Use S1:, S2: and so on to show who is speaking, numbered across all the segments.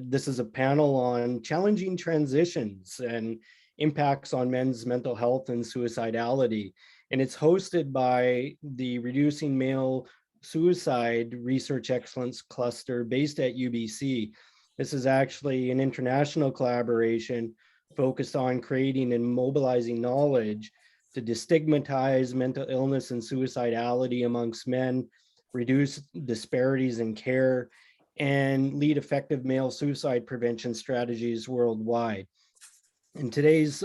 S1: This is a panel on challenging transitions and impacts on men's mental health and suicidality. And it's hosted by the Reducing Male Suicide Research Excellence Cluster based at UBC. This is actually an international collaboration focused on creating and mobilizing knowledge to destigmatize mental illness and suicidality amongst men, reduce disparities in care, and lead effective male suicide prevention strategies worldwide. In today's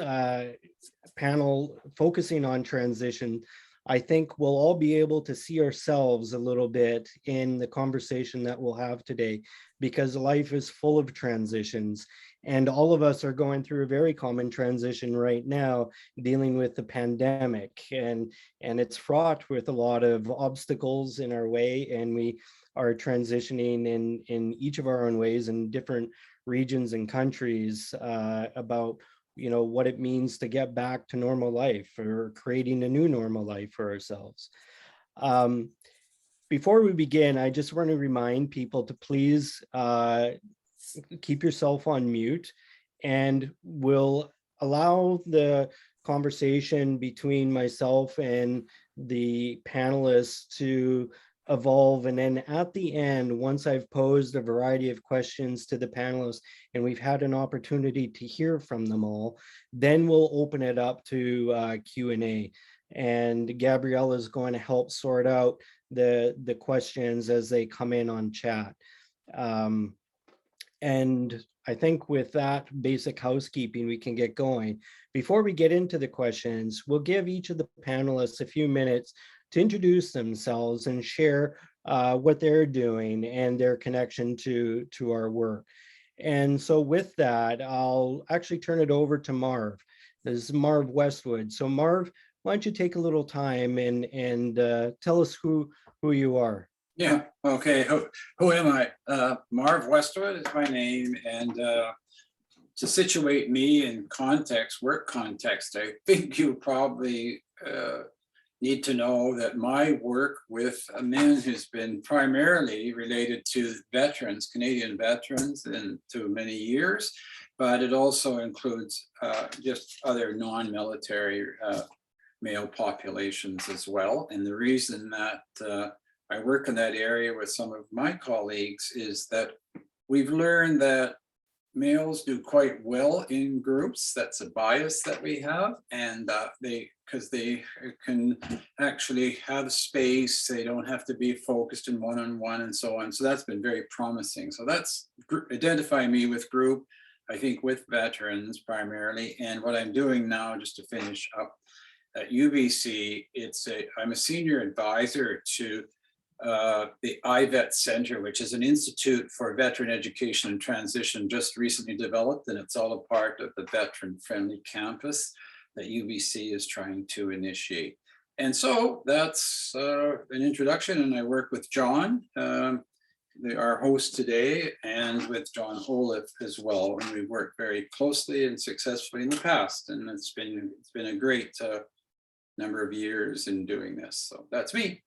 S1: panel focusing on transition, I think we'll all be able to see ourselves a little bit in the conversation that we'll have today, because life is full of transitions, and all of us are going through a very common transition right now, dealing with the pandemic, and it's fraught with a lot of obstacles in our way, and we are transitioning in each of our own ways in different regions and countries about what it means to get back to normal life or creating a new normal life for ourselves. Before we begin, I just want to remind people to please keep yourself on mute, and we'll allow the conversation between myself and the panelists to evolve. And then at the end, once I've posed a variety of questions to the panelists and we've had an opportunity to hear from them all, then we'll open it up to Q&A. And Gabrielle is going to help sort out the questions as they come in on chat. And I think with that basic housekeeping, we can get going. Before we get into the questions, we'll give each of the panelists a few minutes to introduce themselves and share what they're doing and their connection to our work. And so with that, I'll actually turn it over to Marv. This is Marv Westwood. So Marv, why don't you take a little time and tell us who you are?
S2: Yeah, okay, who am I? Marv Westwood is my name, and to situate me in context, work context, I think you probably need to know that my work with men has been primarily related to veterans, Canadian veterans, and to many years, but it also includes just other non-military male populations as well. And the reason that I work in that area with some of my colleagues is that we've learned that males do quite well in groups. That's a bias that we have, and because they can actually have space, they don't have to be focused in one-on-one and so on. So that's been very promising. So that's identifying me with group, I think with veterans primarily. And what I'm doing now, just to finish up at UBC, I'm a senior advisor to the IVET Center, which is an institute for veteran education and transition, just recently developed, and it's all a part of the veteran-friendly campus that UBC is trying to initiate. And so that's an introduction, and I work with John, our host today, and with John Olaf as well, and we've worked very closely and successfully in the past, and it's been a great number of years in doing this. So that's me.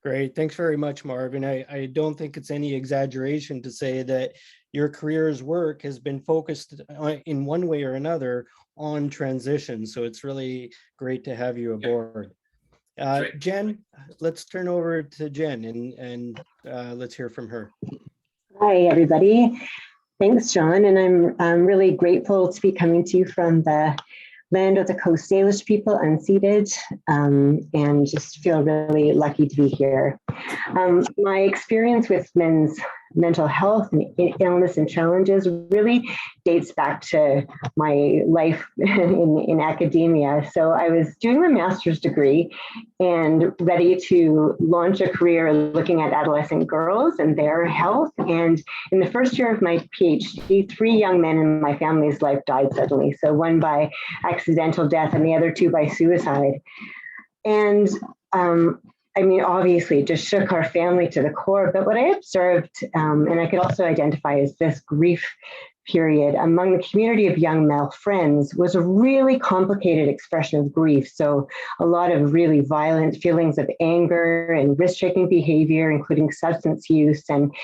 S1: Great, thanks very much, Marvin. I don't think it's any exaggeration to say that your career's work has been focused in one way or another on transition. So it's really great to have you aboard. Jen, let's turn over to Jen and let's hear from her.
S3: Hi, everybody. Thanks, John. And I'm really grateful to be coming to you from the land of the Coast Salish people, unceded, and just feel really lucky to be here. My experience with men's mental health and illness and challenges really dates back to my life in academia. So I was doing my master's degree and ready to launch a career looking at adolescent girls and their health. And in the first year of my PhD, 3 young men in my family's life died suddenly. So one by accidental death and the other 2 by suicide. And I mean, obviously, it just shook our family to the core. But what I observed, and I could also identify as this grief period among the community of young male friends, was a really complicated expression of grief. So a lot of really violent feelings of anger and risk-taking behavior, including substance use and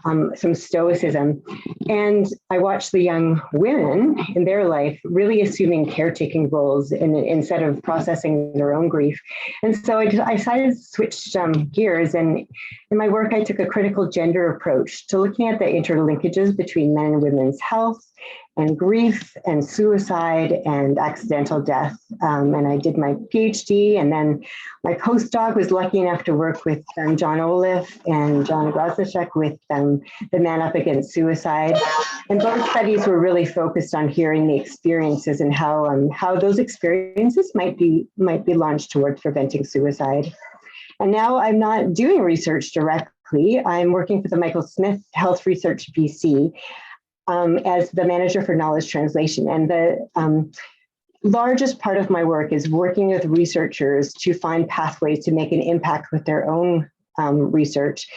S3: some stoicism. And I watched the young women in their life really assuming caretaking roles instead of processing their own grief. And so I decided to switch gears. And in my work, I took a critical gender approach to looking at the interlinkages between men and women's health and grief and suicide and accidental death. And I did my PhD, and then my postdoc was lucky enough to work with John Olaf and John Grozicek with the Man Up Against Suicide. And both studies were really focused on hearing the experiences and how those experiences might be launched towards preventing suicide. And now I'm not doing research directly. I'm working for the Michael Smith Health Research BC, as the manager for knowledge translation. And the largest part of my work is working with researchers to find pathways to make an impact with their own research.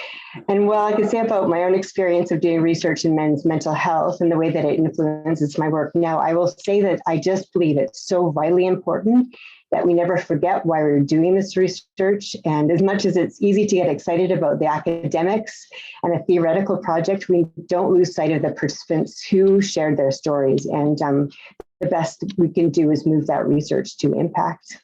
S3: And while I can say about my own experience of doing research in men's mental health and the way that it influences my work now, I will say that I just believe it's so vitally important that we never forget why we're doing this research. And as much as it's easy to get excited about the academics and a theoretical project, we don't lose sight of the participants who shared their stories. And the best we can do is move that research to impact.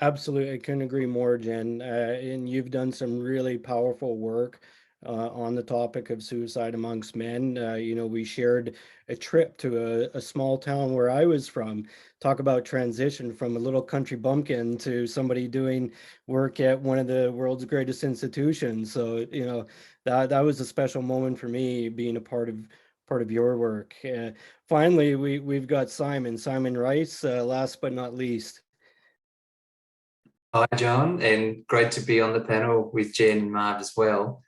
S1: Absolutely, I couldn't agree more, Jen. And you've done some really powerful work on the topic of suicide amongst men. We shared a trip to a small town where I was from. Talk about transition from a little country bumpkin to somebody doing work at one of the world's greatest institutions. So, that was a special moment for me, being a part of your work. Finally, we've got Simon Rice, last but not least.
S4: Hi, John, and great to be on the panel with Jen and Marv as well.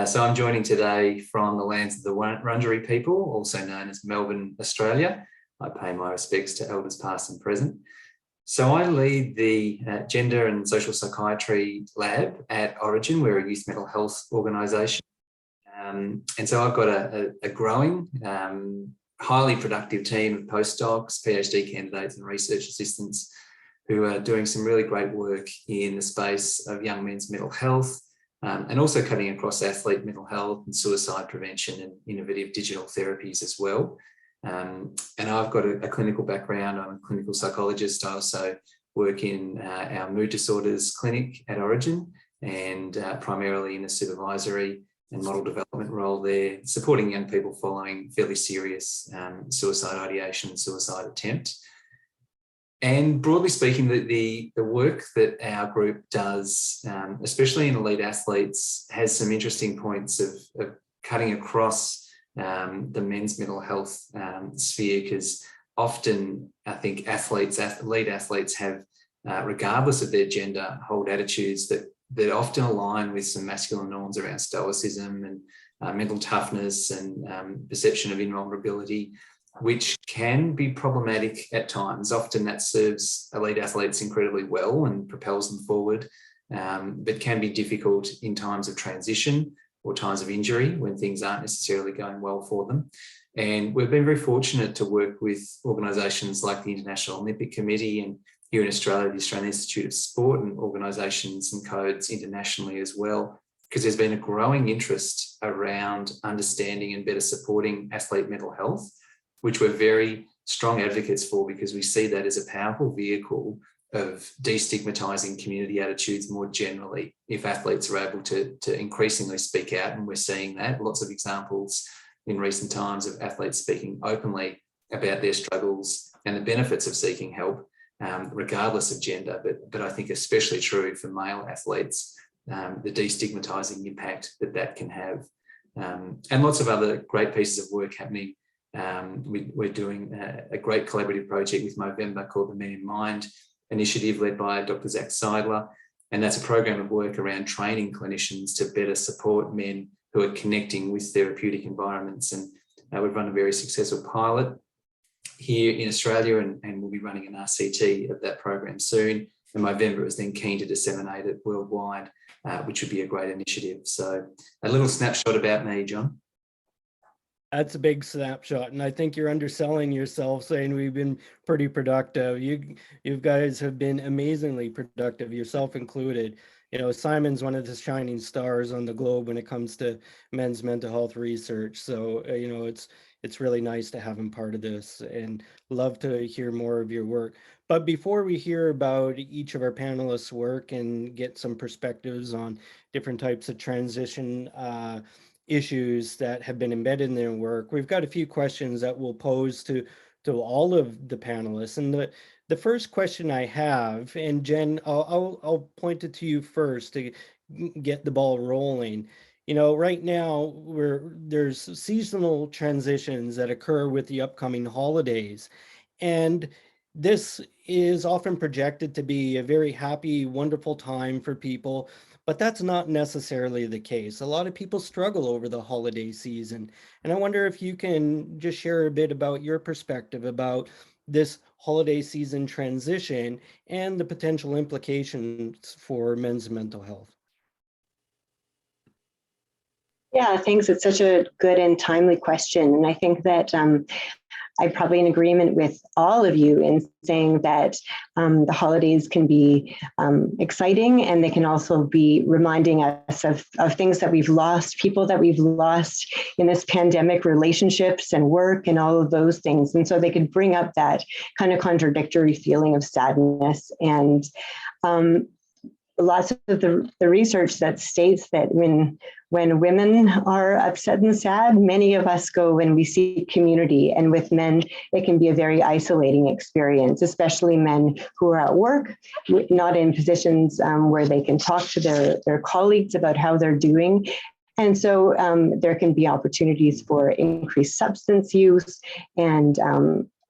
S4: So I'm joining today from the lands of the Wurundjeri people, also known as Melbourne, Australia. I pay my respects to elders past and present. So I lead the Gender and Social Psychiatry Lab at Origin. We're a youth mental health organisation. And so I've got a growing, highly productive team of postdocs, PhD candidates and research assistants who are doing some really great work in the space of young men's mental health, and also cutting across athlete mental health and suicide prevention and innovative digital therapies as well. And I've got a clinical background. I'm a clinical psychologist. I also work in our mood disorders clinic at Origin, and primarily in a supervisory and model development role there, supporting young people following fairly serious suicide ideation and suicide attempt. And broadly speaking, the work that our group does, especially in elite athletes, has some interesting points of cutting across the men's mental health sphere, because often I think elite athletes have, regardless of their gender, hold attitudes that often align with some masculine norms around stoicism and mental toughness and perception of invulnerability, which can be problematic at times. Often that serves elite athletes incredibly well and propels them forward, but can be difficult in times of transition or times of injury when things aren't necessarily going well for them. And we've been very fortunate to work with organisations like the International Olympic Committee, and here in Australia, the Australian Institute of Sport, and organisations and codes internationally as well, because there's been a growing interest around understanding and better supporting athlete mental health, which we're very strong advocates for, because we see that as a powerful vehicle of destigmatizing community attitudes more generally. If athletes are able to increasingly speak out, and we're seeing that, lots of examples in recent times of athletes speaking openly about their struggles and the benefits of seeking help, regardless of gender, but I think especially true for male athletes, the destigmatizing impact that can have. And lots of other great pieces of work happening. We're doing a great collaborative project with Movember called the Men in Mind initiative, led by Dr. Zach Seidler. And that's a program of work around training clinicians to better support men who are connecting with therapeutic environments. And we've run a very successful pilot here in Australia, and we'll be running an RCT of that program soon. And Movember is then keen to disseminate it worldwide, which would be a great initiative. So a little snapshot about me, John.
S1: That's a big snapshot, and I think you're underselling yourself saying we've been pretty productive. You guys have been amazingly productive, yourself included. you know, Simon's one of the shining stars on the globe when it comes to men's mental health research. So, you know, it's really nice to have him part of this, and love to hear more of your work. But before we hear about each of our panelists' work and get some perspectives on different types of transition issues that have been embedded in their work, we've got a few questions that we'll pose to all of the panelists. And the first question I have, and Jen, I'll point it to you first to get the ball rolling. You know, right now there's seasonal transitions that occur with the upcoming holidays, and this is often projected to be a very happy, wonderful time for people, but that's not necessarily the case. A lot of people struggle over the holiday season, and I wonder if you can just share a bit about your perspective about this holiday season transition and the potential implications for men's mental health.
S3: Yeah, thanks. It's such a good and timely question. And I think that I'm probably in agreement with all of you in saying that the holidays can be exciting, and they can also be reminding us of things that we've lost, people that we've lost in this pandemic, relationships and work and all of those things. And so they could bring up that kind of contradictory feeling of sadness. And lots of the research that states that when women are upset and sad, many of us go when we seek community. And with men, it can be a very isolating experience, especially men who are at work, not in positions where they can talk to their colleagues about how they're doing. And so there can be opportunities for increased substance use and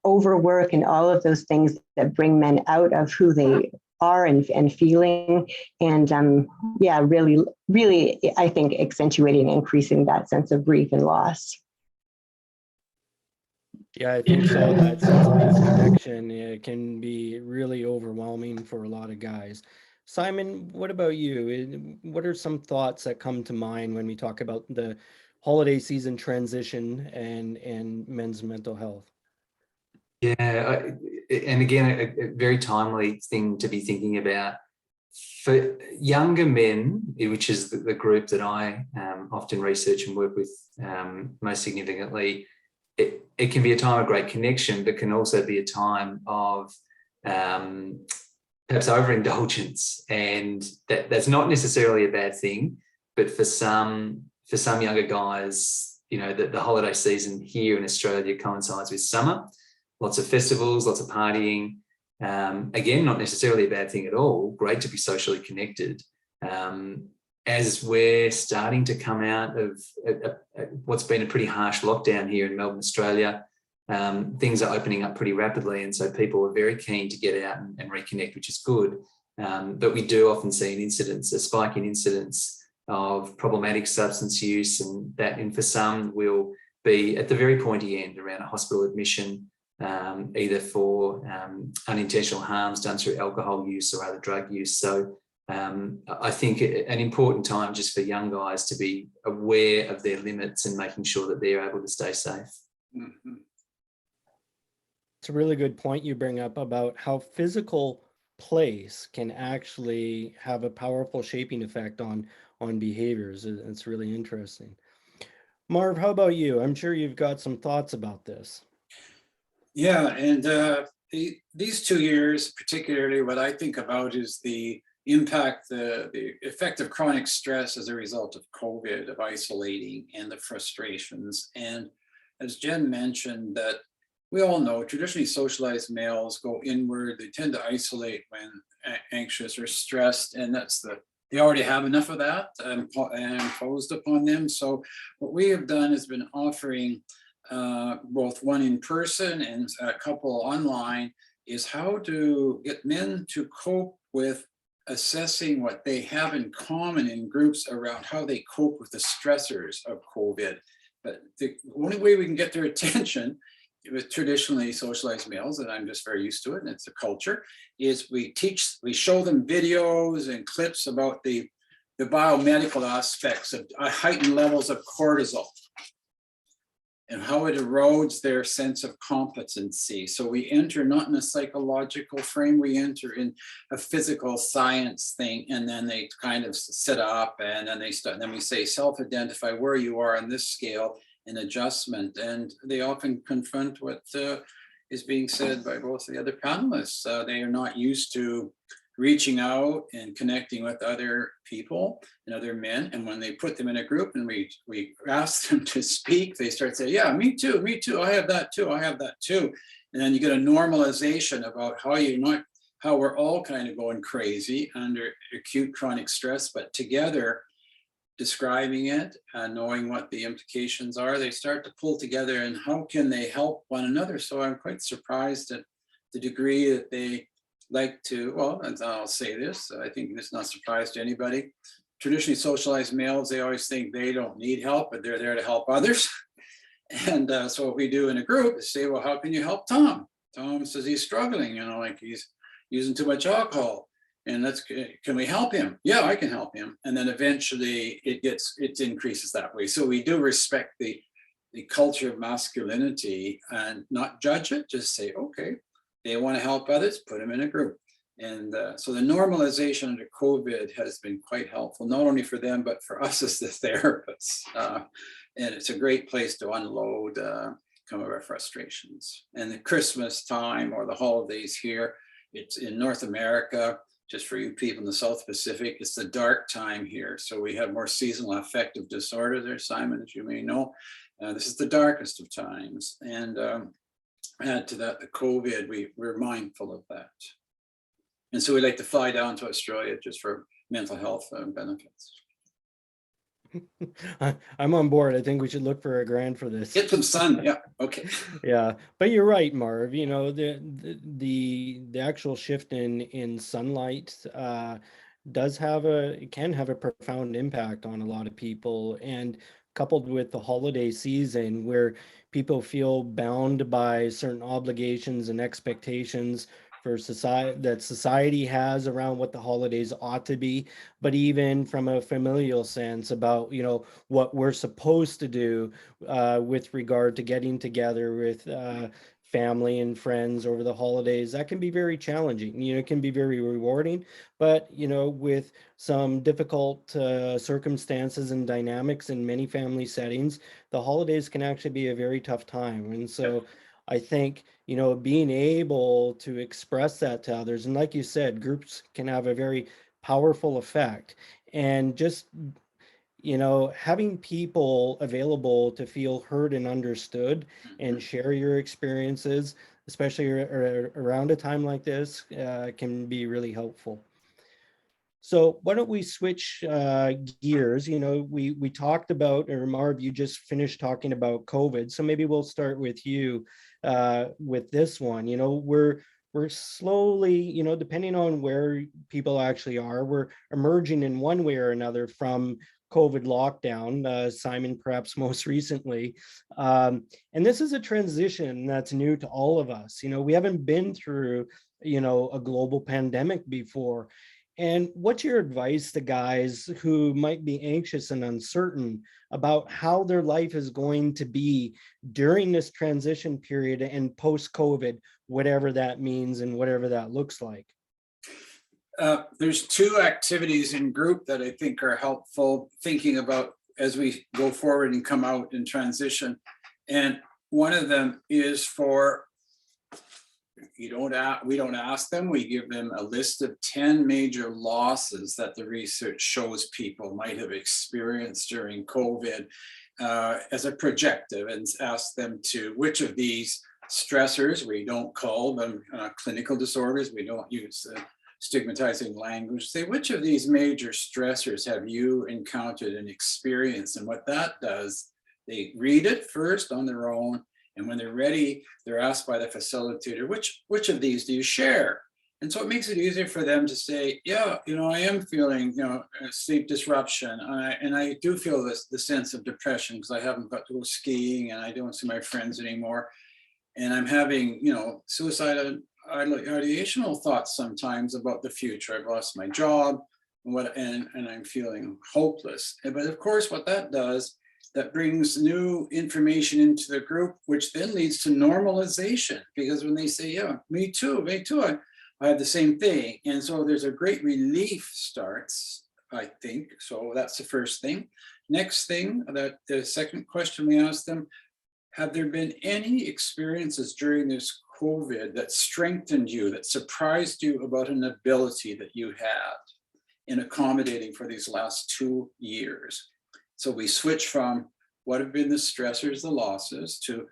S3: overwork and all of those things that bring men out of who they are and feeling, and really, I think accentuating and increasing that sense of grief and loss.
S1: Yeah, I think so. That sense of disconnection can be really overwhelming for a lot of guys. Simon, what about you? What are some thoughts that come to mind when we talk about the holiday season transition and men's mental health?
S4: Yeah, and again, a very timely thing to be thinking about. For younger men, which is the group that I often research and work with most significantly, it can be a time of great connection, but can also be a time of perhaps overindulgence. And that's not necessarily a bad thing, but for some younger guys, you know, the holiday season here in Australia coincides with summer. Lots of festivals, lots of partying. Again, not necessarily a bad thing at all. Great to be socially connected. As we're starting to come out of what's been a pretty harsh lockdown here in Melbourne, Australia, things are opening up pretty rapidly. And so people are very keen to get out and reconnect, which is good. But we do often see a spike in incidents of problematic substance use, and for some will be at the very pointy end around a hospital admission, either for unintentional harms done through alcohol use or other drug use. So I think an important time just for young guys to be aware of their limits and making sure that they're able to stay safe.
S2: Mm-hmm.
S1: It's a really good point you bring up about how physical place can actually have a powerful shaping effect on behaviors. It's really interesting. Marv, how about you? I'm sure you've got some thoughts about this.
S2: Yeah, and these 2 years, particularly, what I think about is the impact, the effect of chronic stress as a result of COVID, of isolating, and the frustrations. And as Jen mentioned, that we all know traditionally socialized males go inward. They tend to isolate when anxious or stressed, and they already have enough of that imposed upon them. So what we have done has been offering both one in person and a couple online, is how to get men to cope with assessing what they have in common in groups around how they cope with the stressors of COVID. But the only way we can get their attention with traditionally socialized males, and I'm just very used to it, and it's a culture, is we show them videos and clips about the biomedical aspects of heightened levels of cortisol. and how it erodes their sense of competency. So we enter not in a psychological frame, we enter in a physical science thing, and then they kind of sit up, and then they start, then we say self-identify where you are on this scale and adjustment. And they often confront what is being said by both the other panelists. They are not used to reaching out and connecting with other people and other men. And when they put them in a group and we ask them to speak, they start saying, yeah, me too, I have that too, I have that too. And then you get a normalization about how we're all kind of going crazy under acute chronic stress, but together, describing it and knowing what the implications are, they start to pull together and how can they help one another. So I'm quite surprised at the degree that they like to, well, and I'll say this, I think this is not a surprise to anybody. Traditionally socialized males, they always think they don't need help, but they're there to help others. And so what we do in a group is say, well, how can you help Tom? Tom says he's struggling, like he's using too much alcohol. And can we help him? Yeah, I can help him. And then eventually it increases that way. So we do respect the culture of masculinity and not judge it, just say, okay, they want to help others, put them in a group. And so the normalization under COVID has been quite helpful, not only for them, but for us as the therapists. And it's a great place to unload some of our frustrations. And the Christmas time or the holidays here, it's in North America, just for you people in the South Pacific, it's the dark time here. So we have more seasonal affective disorder there, Simon, as you may know. This is the darkest of times. And add to that the COVID, we're mindful of that. And so we like to fly down to Australia just for mental health benefits.
S1: I'm on board. I think we should look for a grant for this.
S2: Get some sun. Yeah. Okay.
S1: Yeah, but you're right, Marv. The actual shift in sunlight can have a profound impact on a lot of people, and coupled with the holiday season where people feel bound by certain obligations and expectations for society has around what the holidays ought to be, but even from a familial sense about what we're supposed to do with regard to getting together with family and friends over the holidays. That can be very challenging. It can be very rewarding, but with some difficult circumstances and dynamics in many family settings, the holidays can actually be a very tough time. And so I think, being able to express that to others, and like you said, groups can have a very powerful effect. And just, having people available to feel heard and understood and share your experiences, especially around a time like this, can be really helpful. So why don't we switch gears? We talked about, or Marv, you just finished talking about COVID. So maybe we'll start with you with this one. We're slowly, depending on where people actually are, we're emerging in one way or another from COVID lockdown, Simon, perhaps most recently. And this is a transition that's new to all of us. We haven't been through, a global pandemic before. And what's your advice to guys who might be anxious and uncertain about how their life is going to be during this transition period and post-COVID, whatever that means and whatever that looks like?
S2: There's two activities in group that I think are helpful thinking about as we go forward and come out in transition. And one of them is we don't ask them, we give them a list of 10 major losses that the research shows people might have experienced during COVID as a projective, and ask them to which of these stressors, we don't call them clinical disorders, we don't use stigmatizing language, say which of these major stressors have you encountered and experienced. And what that does, they read it first on their own, and when they're ready, they're asked by the facilitator, which of these do you share? And so it makes it easier for them to say, yeah, I am feeling, sleep disruption. And I do feel the sense of depression because I haven't got to go skiing and I don't see my friends anymore. And I'm having, suicidal ideational thoughts sometimes about the future. I've lost my job and I'm feeling hopeless. But of course, what that does, that brings new information into the group, which then leads to normalization. Because when they say, yeah, me too, I have the same thing. And so there's a great relief starts, I think. So that's the first thing. Next thing, that the second question we asked them, have there been any experiences during this COVID that strengthened you, that surprised you about an ability that you had in accommodating for these last 2 years? So we switch from what have been the stressors, the losses, to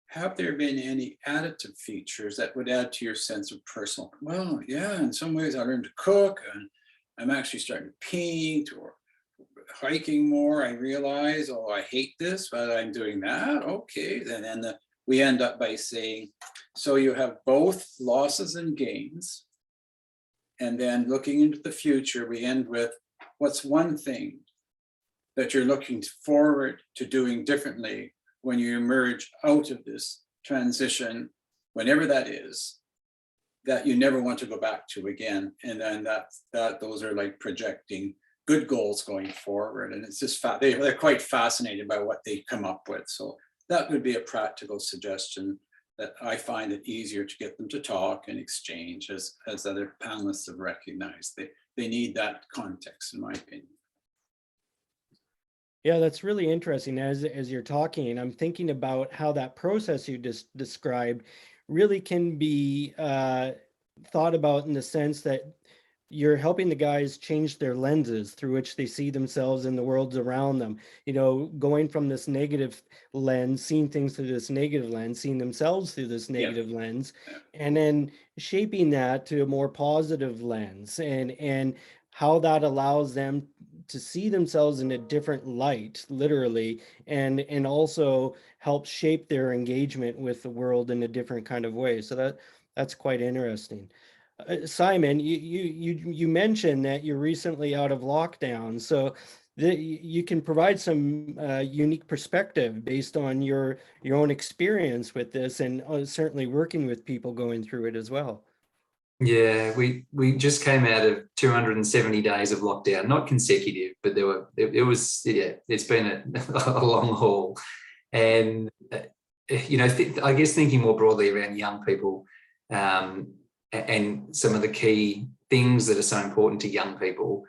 S2: have there been any additive features that would add to your sense of personal? Well, yeah, in some ways I learned to cook, and I'm actually starting to paint, or hiking more. I realize, oh, I hate this, but I'm doing that. Okay, then we end up by saying, so you have both losses and gains. And then looking into the future, we end with, what's one thing that you're looking forward to doing differently when you emerge out of this transition, whenever that is, that you never want to go back to again? And then those are like projecting good goals going forward. And it's just they're quite fascinated by what they come up with. So that would be a practical suggestion that I find it easier to get them to talk and exchange, as other panelists have recognized. They need that context, in my opinion.
S1: Yeah, that's really interesting. As you're talking, I'm thinking about how that process you just described really can be thought about in the sense that you're helping the guys change their lenses through which they see themselves and the worlds around them. You know, going from this negative lens, seeing things through this negative lens, seeing themselves through this negative lens, and then shaping that to a more positive lens, and how that allows them to see themselves in a different light, literally, and also help shape their engagement with the world in a different kind of way. So that's quite interesting. Simon, you mentioned that you're recently out of lockdown, so you can provide some unique perspective based on your own experience with this, and certainly working with people going through it as well.
S4: Yeah, we just came out of 270 days of lockdown, not consecutive, but it's been a long haul. And I guess thinking more broadly around young people, and some of the key things that are so important to young people,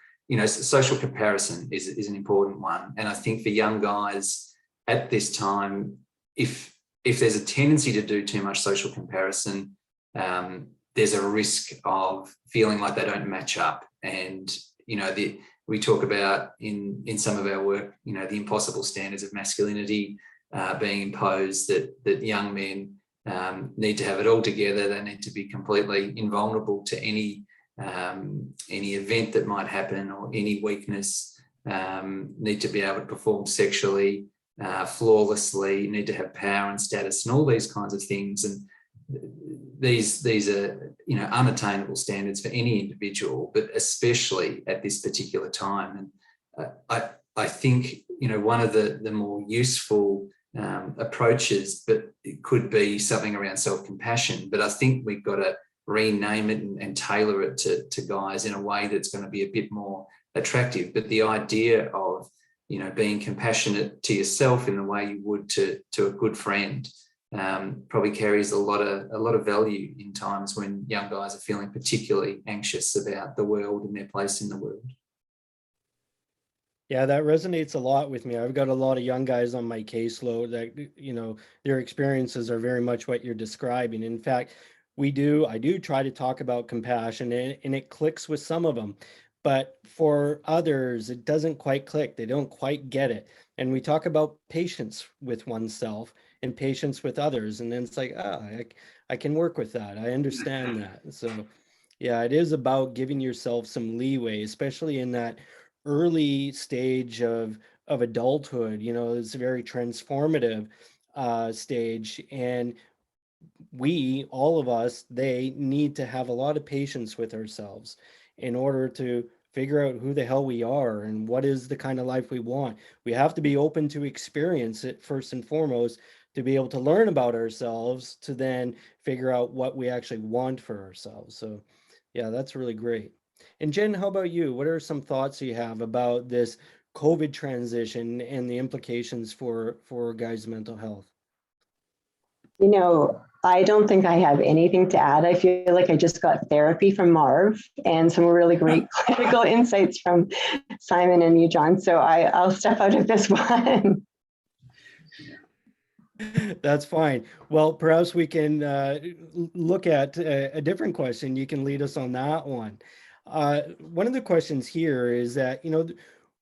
S4: social comparison is an important one. And I think for young guys at this time, if there's a tendency to do too much social comparison, there's a risk of feeling like they don't match up. And, we talk about in some of our work, the impossible standards of masculinity being imposed, that young men need to have it all together. They need to be completely invulnerable to any event that might happen, or any weakness, need to be able to perform sexually flawlessly, need to have power and status, and all these kinds of things. And these are unattainable standards for any individual, but especially at this particular time. And I think one of the more useful approaches, but it could be something around self-compassion, but I think we've got to rename it and tailor it to guys in a way that's going to be a bit more attractive. But the idea of being compassionate to yourself in the way you would to a good friend probably carries a lot of value in times when young guys are feeling particularly anxious about the world and their place in the world.
S1: Yeah, that resonates a lot with me. I've got a lot of young guys on my caseload that, their experiences are very much what you're describing. In fact, I do try to talk about compassion, and it clicks with some of them, but for others, it doesn't quite click. They don't quite get it. And we talk about patience with oneself and patience with others. And then it's like, I can work with that. I understand that. So yeah, it is about giving yourself some leeway, especially in that early stage of adulthood. It's a very transformative stage, and all of us, they need to have a lot of patience with ourselves in order to figure out who the hell we are and what is the kind of life we want. We have to be open to experience it first and foremost, to be able to learn about ourselves, to then figure out what we actually want for ourselves. So yeah, that's really great. And Jen, how about you? What are some thoughts you have about this COVID transition and the implications for guys' mental health?
S3: You know, I don't think I have anything to add. I feel like I just got therapy from Marv and some really great clinical insights from Simon and you, John. So I'll step out of this one.
S1: That's fine. Well, perhaps we can look at a different question. You can lead us on that one. One of the questions here is that, you know,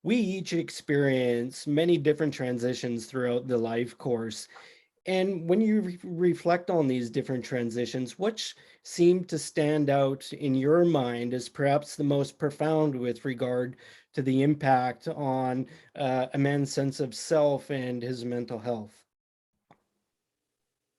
S1: we each experience many different transitions throughout the life course. And when you reflect on these different transitions, which seem to stand out in your mind as perhaps the most profound with regard to the impact on a man's sense of self and his mental health?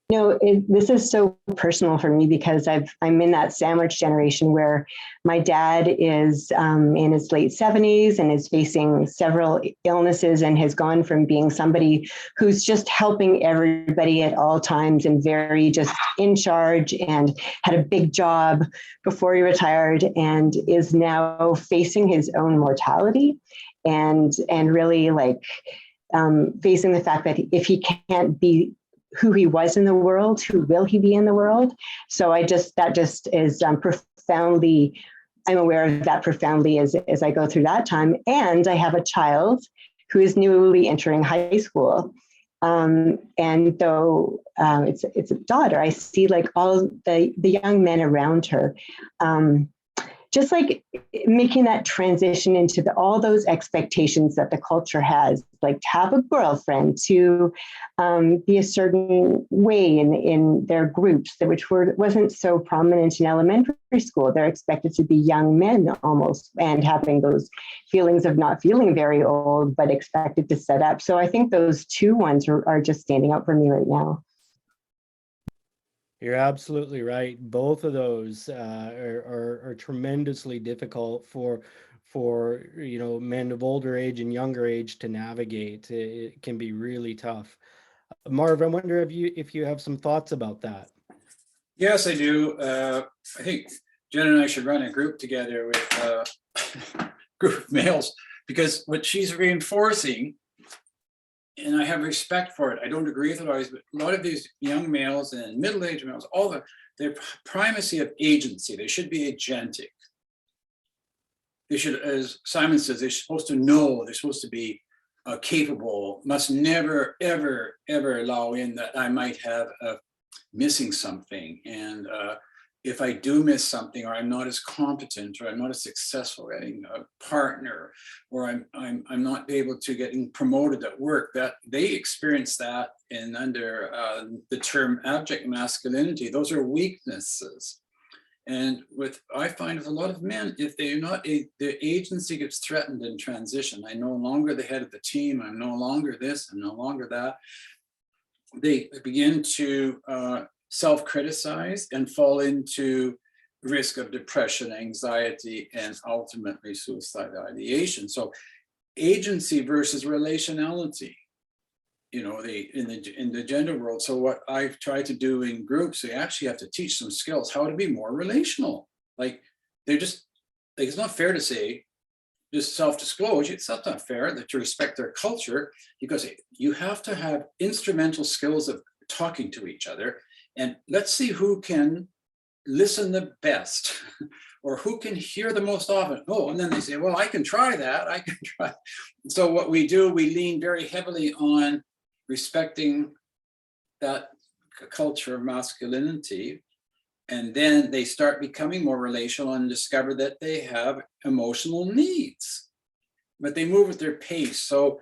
S3: You know, this is so personal for me because I'm in that sandwich generation where my dad is in his late 70s and is facing several illnesses and has gone from being somebody who's just helping everybody at all times and very just in charge and had a big job before he retired and is now facing his own mortality and really like facing the fact that if he can't be who he was in the world, who will he be in the world? So that just is profoundly, I'm aware of that profoundly as I go through that time. And I have a child who is newly entering high school. And though it's a daughter, I see like all the young men around her, just like making that transition into all those expectations that the culture has, like to have a girlfriend, to be a certain way in their groups, which wasn't so prominent in elementary school. They're expected to be young men almost, and having those feelings of not feeling very old, but expected to set up. So I think those two ones are just standing out for me right now.
S1: You're absolutely right. Both of those are tremendously difficult for you know, men of older age and younger age to navigate. It can be really tough. Marv, I wonder if you have some thoughts about that.
S2: Yes, I do. I think Jen and I should run a group together with a group of males, because what she's reinforcing, and I have respect for it, I don't agree with it always, but a lot of these young males and middle-aged males, their primacy of agency, they should be agentic. They should, as Simon says, they're supposed to know, they're supposed to be capable, must never, ever, ever allow in that I might have missing something. And if I do miss something, or I'm not as competent, or I'm not as successful getting a partner, or I'm not able to getting promoted at work, that they experience that in under the term abject masculinity. Those are weaknesses. And I find with a lot of men, if they're not, their agency gets threatened in transition. I'm no longer the head of the team. I'm no longer this, I'm no longer that. They begin to self-criticize and fall into risk of depression, anxiety, and ultimately suicidal ideation. So agency versus relationality, you know, in the gender world. So what I've tried to do in groups, they actually have to teach some skills, how to be more relational. Like they're just, like, it's not fair to say, just self-disclose. It's not fair that you respect their culture, because you have to have instrumental skills of talking to each other. And let's see who can listen the best or who can hear the most often. Oh, and then they say, well, I can try that. I can try. So what we do, we lean very heavily on respecting that culture of masculinity. And then they start becoming more relational and discover that they have emotional needs, but they move at their pace. So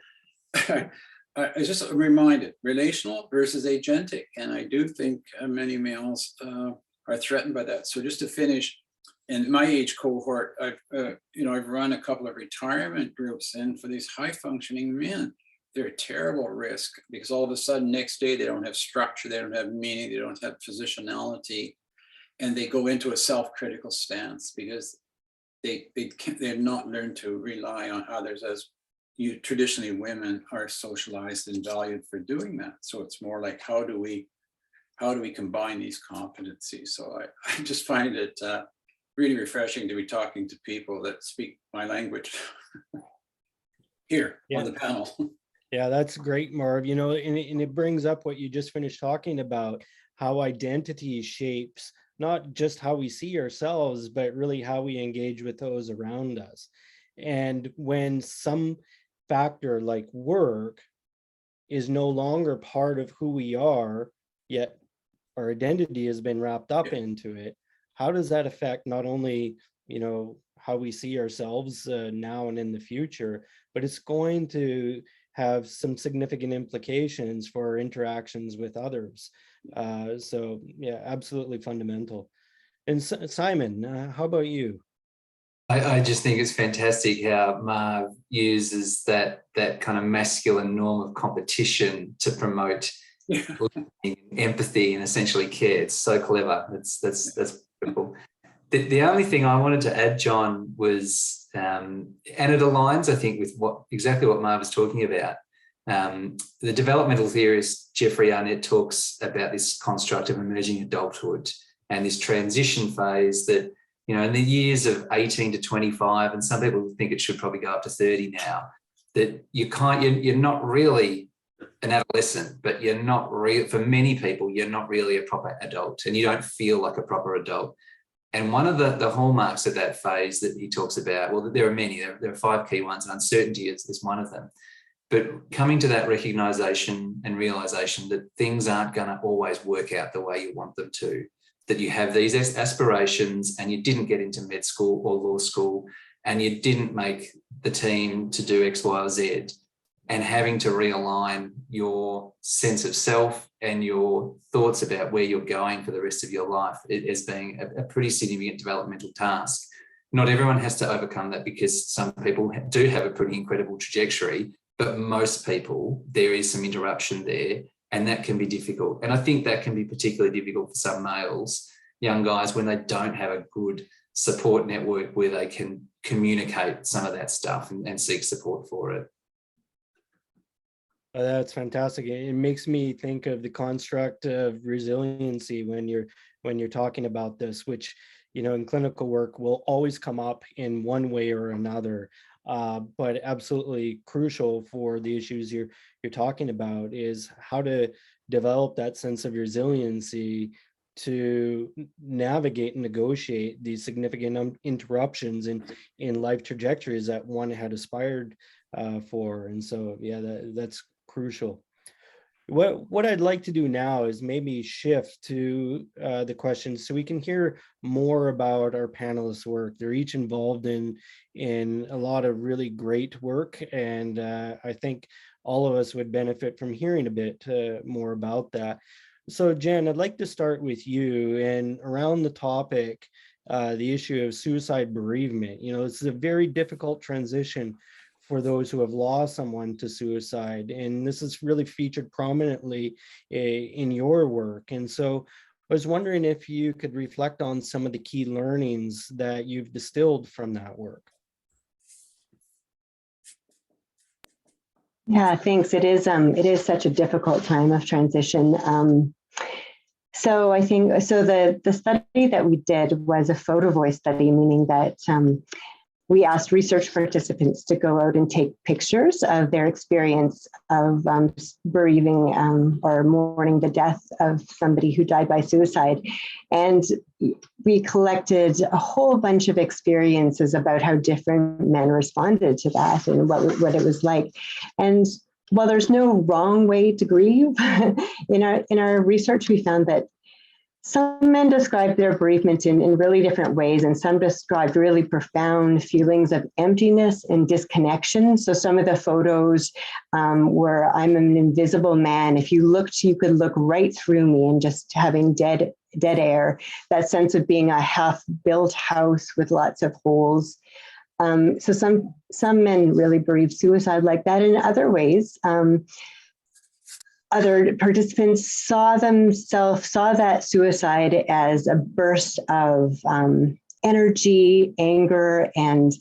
S2: I just reminded, relational versus agentic. And I do think many males are threatened by that. So just to finish, in my age cohort, I've run a couple of retirement groups, and for these high functioning men, they're a terrible risk, because all of a sudden next day they don't have structure, they don't have meaning, they don't have positionality, and they go into a self-critical stance because they have not learned to rely on others, as traditionally women are socialized and valued for doing that. So it's more like, how do we combine these competencies? So I just find it really refreshing to be talking to people that speak my language. here
S1: Yeah.
S2: on the panel.
S1: Yeah, that's great, Marv. You know, and it brings up what you just finished talking about, how identity shapes not just how we see ourselves, but really how we engage with those around us. And when some factor like work is no longer part of who we are, yet our identity has been wrapped up into it, how does that affect not only, you know, how we see ourselves now and in the future, but it's going to have some significant implications for our interactions with others. So yeah, absolutely fundamental. And Simon, how about you?
S4: I just think it's fantastic how Marv uses that kind of masculine norm of competition to promote empathy and essentially care. It's so clever. That's cool. The only thing I wanted to add, John, was, and it aligns, I think, with exactly what Marv was talking about. The developmental theorist Jeffrey Arnett talks about this construct of emerging adulthood and this transition phase that, you know, in the years of 18 to 25, and some people think it should probably go up to 30 now, that you're not really an adolescent, but you're not real. For many people, you're not really a proper adult, and you don't feel like a proper adult. And one of the hallmarks of that phase that he talks about, well, there are many, there are 5 key ones, and uncertainty is one of them. But coming to that recognition and realization that things aren't going to always work out the way you want them to, that you have these aspirations and you didn't get into med school or law school and you didn't make the team to do X, Y, or Z, and having to realign your sense of self and your thoughts about where you're going for the rest of your life as being a pretty significant developmental task. Not everyone has to overcome that, because some people do have a pretty incredible trajectory, but most people, there is some interruption there, and that can be difficult. And I think that can be particularly difficult for some males, young guys, when they don't have a good support network where they can communicate some of that stuff and seek support for it.
S1: That's fantastic. It makes me think of the construct of resiliency when you're talking about this, which, you know, in clinical work will always come up in one way or another. But absolutely crucial for the issues you're talking about is how to develop that sense of resiliency to navigate and negotiate these significant interruptions in life trajectories that one had aspired for. And so, yeah, that's crucial. What I'd like to do now is maybe shift to the questions so we can hear more about our panelists' work. They're each involved in a lot of really great work, and I think all of us would benefit from hearing a bit more about that. So Jen, I'd like to start with you, and around the topic, the issue of suicide bereavement. You know, it's a very difficult transition for those who have lost someone to suicide. And this is really featured prominently in your work. And so I was wondering if you could reflect on some of the key learnings that you've distilled from that work.
S3: Yeah, thanks. It is such a difficult time of transition. So I think, the study that we did was a photo voice study, meaning that we asked research participants to go out and take pictures of their experience of bereaving or mourning the death of somebody who died by suicide. And we collected a whole bunch of experiences about how different men responded to that and what it was like. And while there's no wrong way to grieve, in our research, we found that some men described their bereavement in really different ways, and some described really profound feelings of emptiness and disconnection. So some of the photos were, I'm an invisible man. If you looked, you could look right through me, and just having dead air, that sense of being a half-built house with lots of holes. So some men really bereaved suicide like that. In other ways, other participants saw that suicide as a burst of energy, anger, and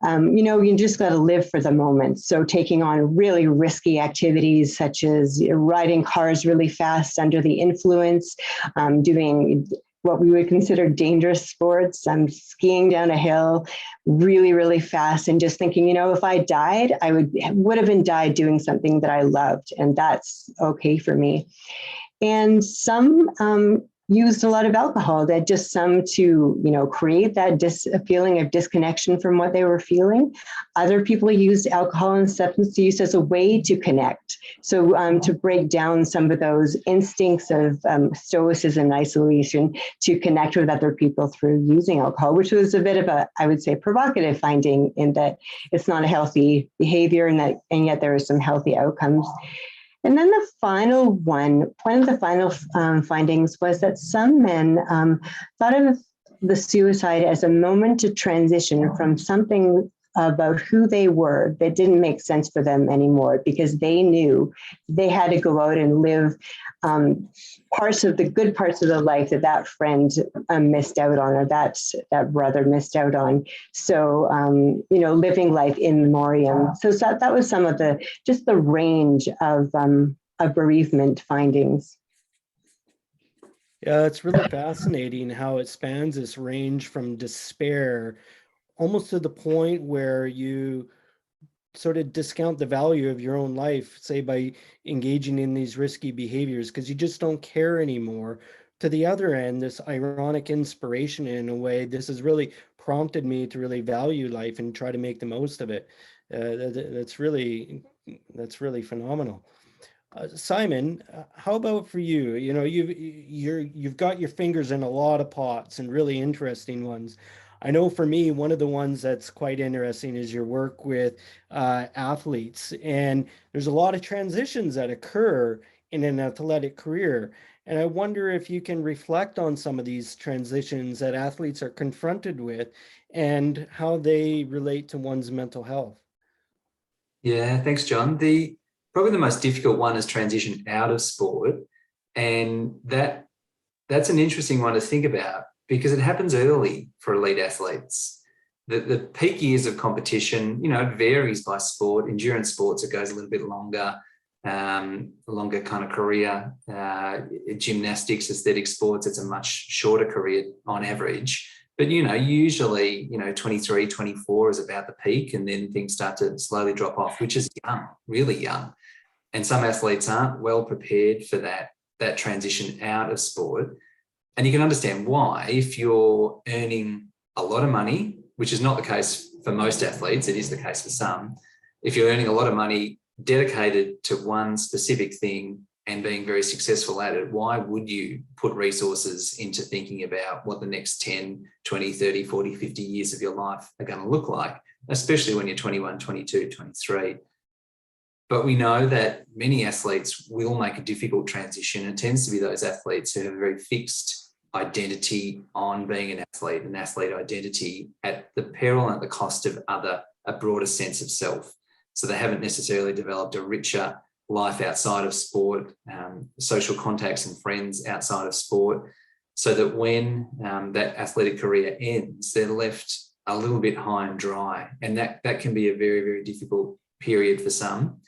S3: you just got to live for the moment. So taking on really risky activities such as riding cars really fast under the influence, doing what we would consider dangerous sports. I'm skiing down a hill really, really fast and just thinking, if I died, I would have been died doing something that I loved, and that's okay for me. And some used a lot of alcohol, that just some to, create that feeling of disconnection from what they were feeling. Other people used alcohol and substance use as a way to connect. So to break down some of those instincts of stoicism and isolation, to connect with other people through using alcohol, which was a bit of a, I would say, provocative finding, in that it's not a healthy behavior, and yet there are some healthy outcomes. And then the final one of the final findings was that some men thought of the suicide as a moment to transition from something about who they were that didn't make sense for them anymore, because they knew they had to go out and live good parts of the life that friend missed out on, or that brother missed out on. So, living life in memoriam. So that was some of the range of bereavement findings.
S1: Yeah, it's really fascinating how it spans this range from despair almost to the point where you sort of discount the value of your own life, say by engaging in these risky behaviors, because you just don't care anymore. To the other end, this ironic inspiration, in a way, this has really prompted me to really value life and try to make the most of it. That's really phenomenal. Simon, how about for you? You've got your fingers in a lot of pots, and really interesting ones. I know for me, one of the ones that's quite interesting is your work with athletes. And there's a lot of transitions that occur in an athletic career. And I wonder if you can reflect on some of these transitions that athletes are confronted with and how they relate to one's mental health.
S4: Yeah, thanks, John. Probably the most difficult one is transition out of sport. And that's an interesting one to think about, because it happens early for elite athletes. The peak years of competition, it varies by sport. Endurance sports, it goes a little bit longer kind of career. Gymnastics, aesthetic sports, it's a much shorter career on average. But, usually, 23, 24 is about the peak, and then things start to slowly drop off, which is young, really young. And some athletes aren't well prepared for that transition out of sport. And you can understand why. If you're earning a lot of money, which is not the case for most athletes, it is the case for some. If you're earning a lot of money dedicated to one specific thing and being very successful at it, why would you put resources into thinking about what the next 10, 20, 30, 40, 50 years of your life are going to look like, especially when you're 21, 22, 23? But we know that many athletes will make a difficult transition. It tends to be those athletes who have a very fixed identity on being an athlete identity, at the peril and at the cost of a broader sense of self. So they haven't necessarily developed a richer life outside of sport, social contacts and friends outside of sport, so that when that athletic career ends, they're left a little bit high and dry. And that can be a very, very difficult period for some.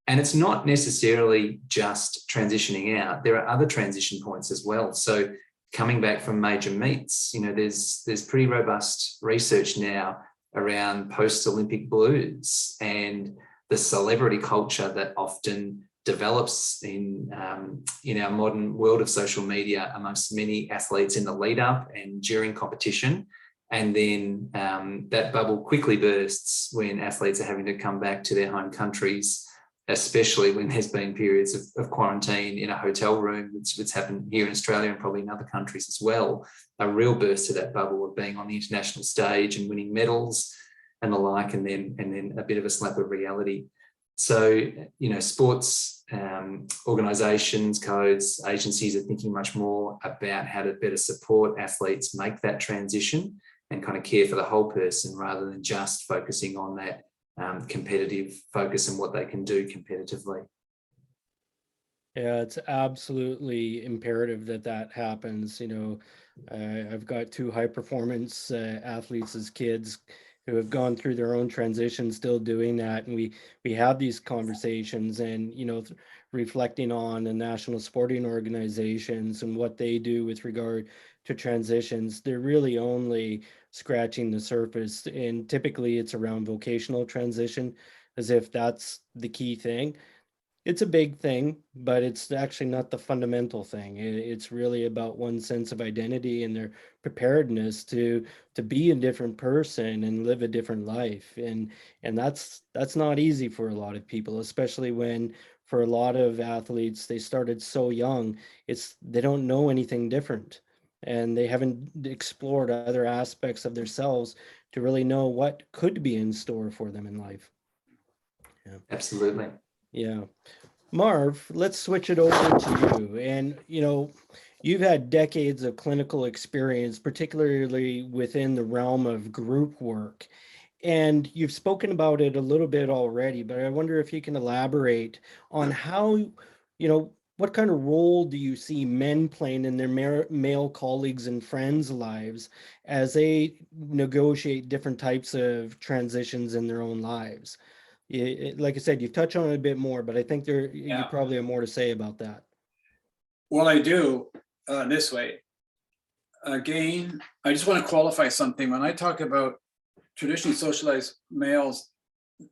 S4: And it's not necessarily just transitioning out. There are other transition points as well. So coming back from major meets, there's pretty robust research now around post-Olympic blues and the celebrity culture that often develops in our modern world of social media amongst many athletes in the lead up and during competition. And then that bubble quickly bursts when athletes are having to come back to their home countries, especially when there's been periods of quarantine in a hotel room, which happened here in Australia and probably in other countries as well. A real burst to that bubble of being on the international stage and winning medals and the like, and then a bit of a slap of reality. So, sports organisations, codes, agencies are thinking much more about how to better support athletes make that transition and kind of care for the whole person, rather than just focusing on that competitive focus and what they can do competitively.
S1: Yeah, it's absolutely imperative that happens. I've got two high performance athletes as kids, who have gone through their own transition still doing that, and we have these conversations, and reflecting on the national sporting organizations and what they do with regard to transitions. They're really only scratching the surface, and typically it's around vocational transition, as if that's the key thing. It's a big thing, but it's actually not the fundamental thing. It's really about one's sense of identity and their preparedness to be a different person and live a different life. And that's not easy for a lot of people, especially when for a lot of athletes they started so young. They don't know anything different, and they haven't explored other aspects of themselves to really know what could be in store for them in life. Yeah.
S4: Absolutely.
S1: Yeah. Marv, let's switch it over to you. And, you've had decades of clinical experience, particularly within the realm of group work. And you've spoken about it a little bit already, but I wonder if you can elaborate on how, what kind of role do you see men playing in their male colleagues and friends' lives as they negotiate different types of transitions in their own lives? Like I said, you've touched on it a bit more, but I think you
S2: Yeah.
S1: probably have more to say about that.
S2: Well, I do this way. Again, I just want to qualify something. When I talk about traditionally socialized males,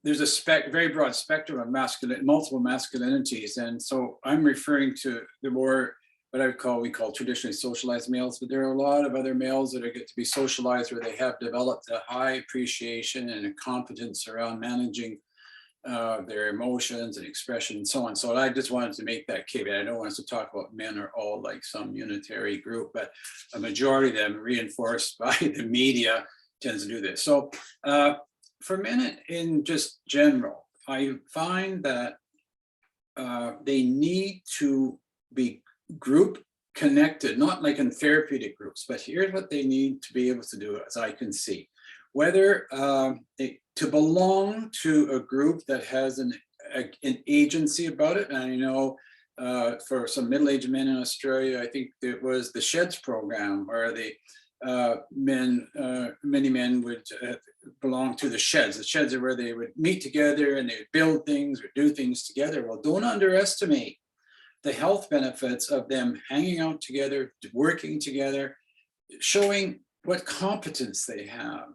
S2: there's a very broad spectrum of multiple masculinities. And so I'm referring to the more what we call traditionally socialized males, but there are a lot of other males that get to be socialized where they have developed a high appreciation and a competence around managing their emotions and expression and so on. So I just wanted to make that caveat. I don't want us to talk about men are all like some unitary group, but a majority of them, reinforced by the media, tends to do this. So for men in just general, I find that they need to be group connected, not like in therapeutic groups, but here's what they need to be able to do, as I can see. Whether to belong to a group that has an agency about it. And I know for some middle-aged men in Australia, I think it was the Sheds program where many men would belong to the Sheds. The Sheds are where they would meet together and they would build things or do things together. Well, don't underestimate the health benefits of them hanging out together, working together, showing what competence they have,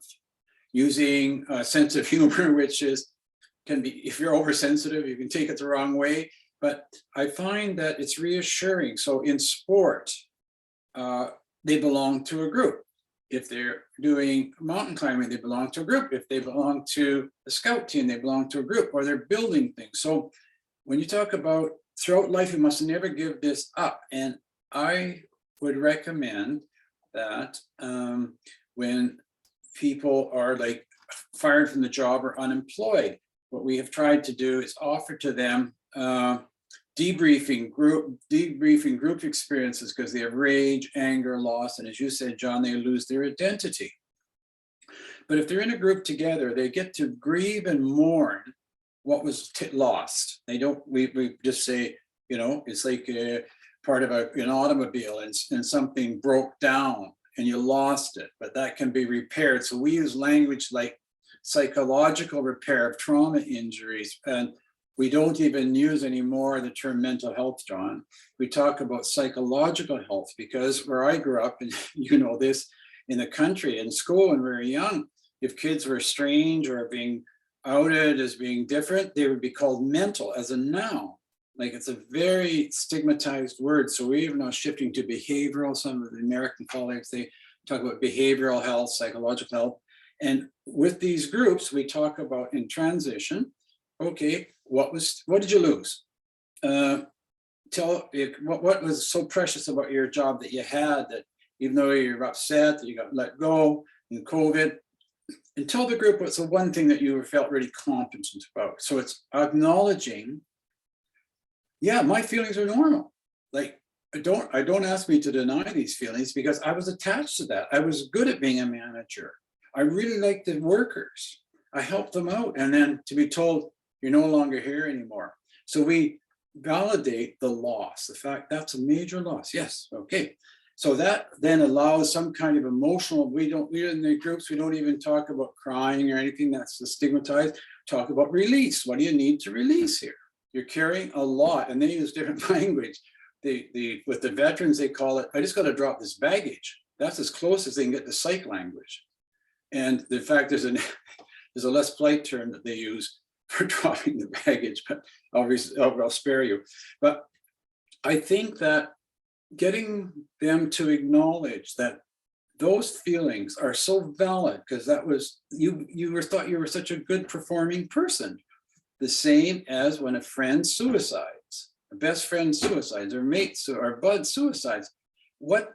S2: using a sense of humor, which can be, if you're oversensitive, you can take it the wrong way. But I find that it's reassuring. So in sport, they belong to a group. If they're doing mountain climbing, they belong to a group. If they belong to a scout team, they belong to a group, or they're building things. So when you talk about throughout life, you must never give this up. And I would recommend that when people are like fired from the job or unemployed, what we have tried to do is offer to them debriefing group experiences, because they have rage, anger, loss, and as you said, John, they lose their identity. But if they're in a group together, they get to grieve and mourn what was lost. They don't, we just say, it's like a part of an automobile and something broke down and you lost it, but that can be repaired. So we use language like psychological repair of trauma injuries, and we don't even use anymore the term mental health, John. We talk about psychological health, because where I grew up, and you know this, in the country, in school when we were young, if kids were strange or being outed as being different, they would be called mental as a noun. Like, it's a very stigmatized word. So we're even now shifting to behavioral. Some of the American colleagues, they talk about behavioral health, psychological health. And with these groups, we talk about in transition, okay, what did you lose? What was so precious about your job that you had, that even though you're upset that you got let go in COVID, and tell the group what's the one thing that you felt really competent about. So it's acknowledging, yeah, my feelings are normal. Like, don't ask me to deny these feelings, because I was attached to that. I was good at being a manager. I really liked the workers. I helped them out. And then to be told, you're no longer here anymore. So we validate the loss, the fact that's a major loss. Yes, okay. So that then allows some kind of emotional, we in the groups, we don't even talk about crying or anything that's stigmatized, talk about release. What do you need to release here? You're carrying a lot, and they use different language. With the veterans, they call it, I just got to drop this baggage. That's as close as they can get to psych language. And in fact, there's a less polite term that they use for dropping the baggage, but I'll spare you. But I think that getting them to acknowledge that those feelings are so valid, because that was, you thought you were such a good performing person. The same as when a friend suicides, a best friend suicides, or mates or bud suicides. What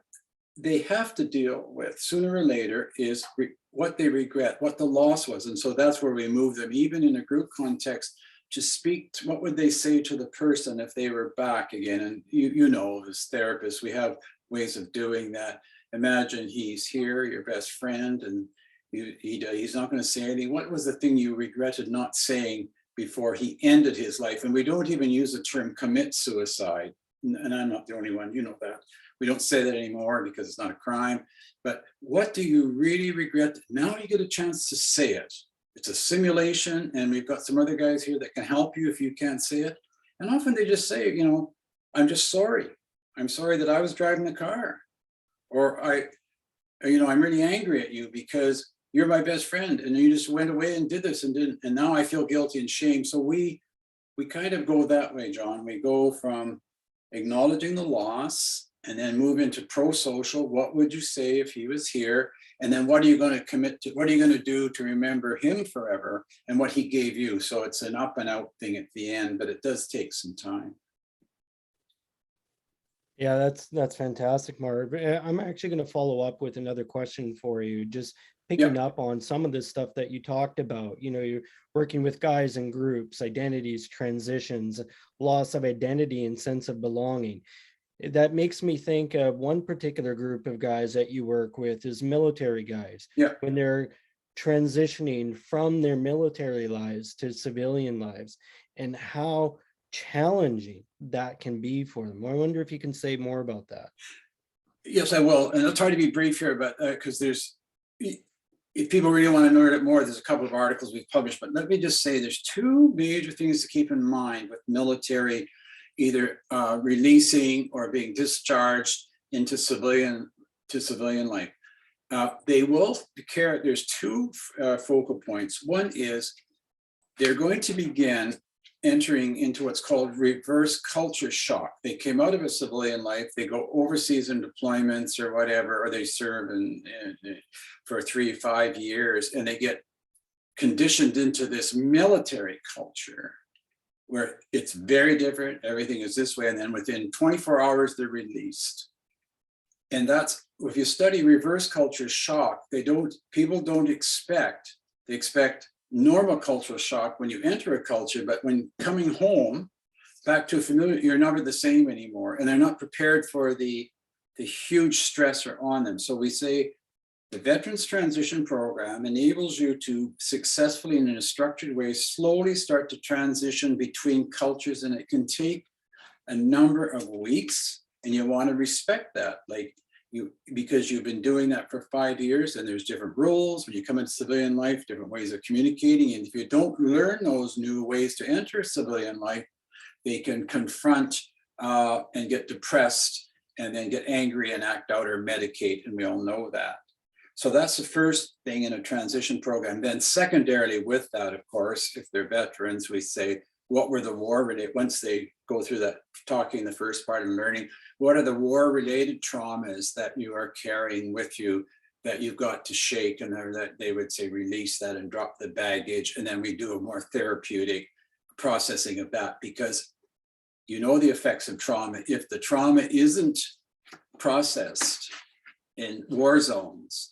S2: they have to deal with sooner or later is what they regret, what the loss was. And so that's where we move them, even in a group context, to speak to what would they say to the person if they were back again. And you know, as therapists, we have ways of doing that. Imagine he's here, your best friend, and he's not going to say anything. What was the thing you regretted not saying before he ended his life? And we don't even use the term commit suicide. And I'm not the only one, you know that. We don't say that anymore because it's not a crime. But what do you really regret? Now you get a chance to say it. It's a simulation, and we've got some other guys here that can help you if you can't say it. And often they just say, you know, I'm just sorry. I'm sorry that I was driving the car. Or I'm really angry at you because you're my best friend and you just went away and did this and didn't, and now I feel guilty and shame. So we kind of go that way, John. We go from acknowledging the loss and then move into pro-social. What would you say if he was here? And then what are you going to commit to? What are you going to do to remember him forever and what he gave you? So it's an up and out thing at the end, but it does take some time.
S1: Yeah, that's fantastic, Marv. I'm actually going to follow up with another question for you, just picking up on some of the stuff that you talked about. You know, you're working with guys in groups, identities, transitions, loss of identity and sense of belonging. That makes me think of one particular group of guys that you work with is military guys.
S2: Yeah.
S1: When they're transitioning from their military lives to civilian lives, and how challenging that can be for them. I wonder if you can say more about that.
S2: Yes, I will. And I'll try to be brief here, but because if people really want to learn it more, there's a couple of articles we've published, but let me just say there's two major things to keep in mind with military, either releasing or being discharged into civilian life. They will care. There's two focal points. One is they're going to begin entering into what's called reverse culture shock. They came out of a civilian life, they go overseas in deployments or whatever, or they serve for 3 to 5 years, and they get conditioned into this military culture where it's very different, everything is this way, and then within 24 hours, they're released. And that's, if you study reverse culture shock, people don't expect, they expect normal cultural shock when you enter a culture, but when coming home back to a familiar, you're never the same anymore, and they're not prepared for the huge stressor on them. So we say the Veterans Transition Program enables you to successfully, in a structured way, slowly start to transition between cultures, and it can take a number of weeks, and you want to respect that. Like, because you've been doing that for 5 years, and there's different rules when you come into civilian life, different ways of communicating. And if you don't learn those new ways to enter civilian life, they can confront and get depressed, and then get angry and act out or medicate. And we all know that. So that's the first thing in a transition program. Then secondarily with that, of course, if they're veterans, we say, what were the war-related, once they go through that talking the first part and learning, what are the war-related traumas that you are carrying with you that you've got to shake, and that they would say release that and drop the baggage. And then we do a more therapeutic processing of that, because you know the effects of trauma. If the trauma isn't processed in war zones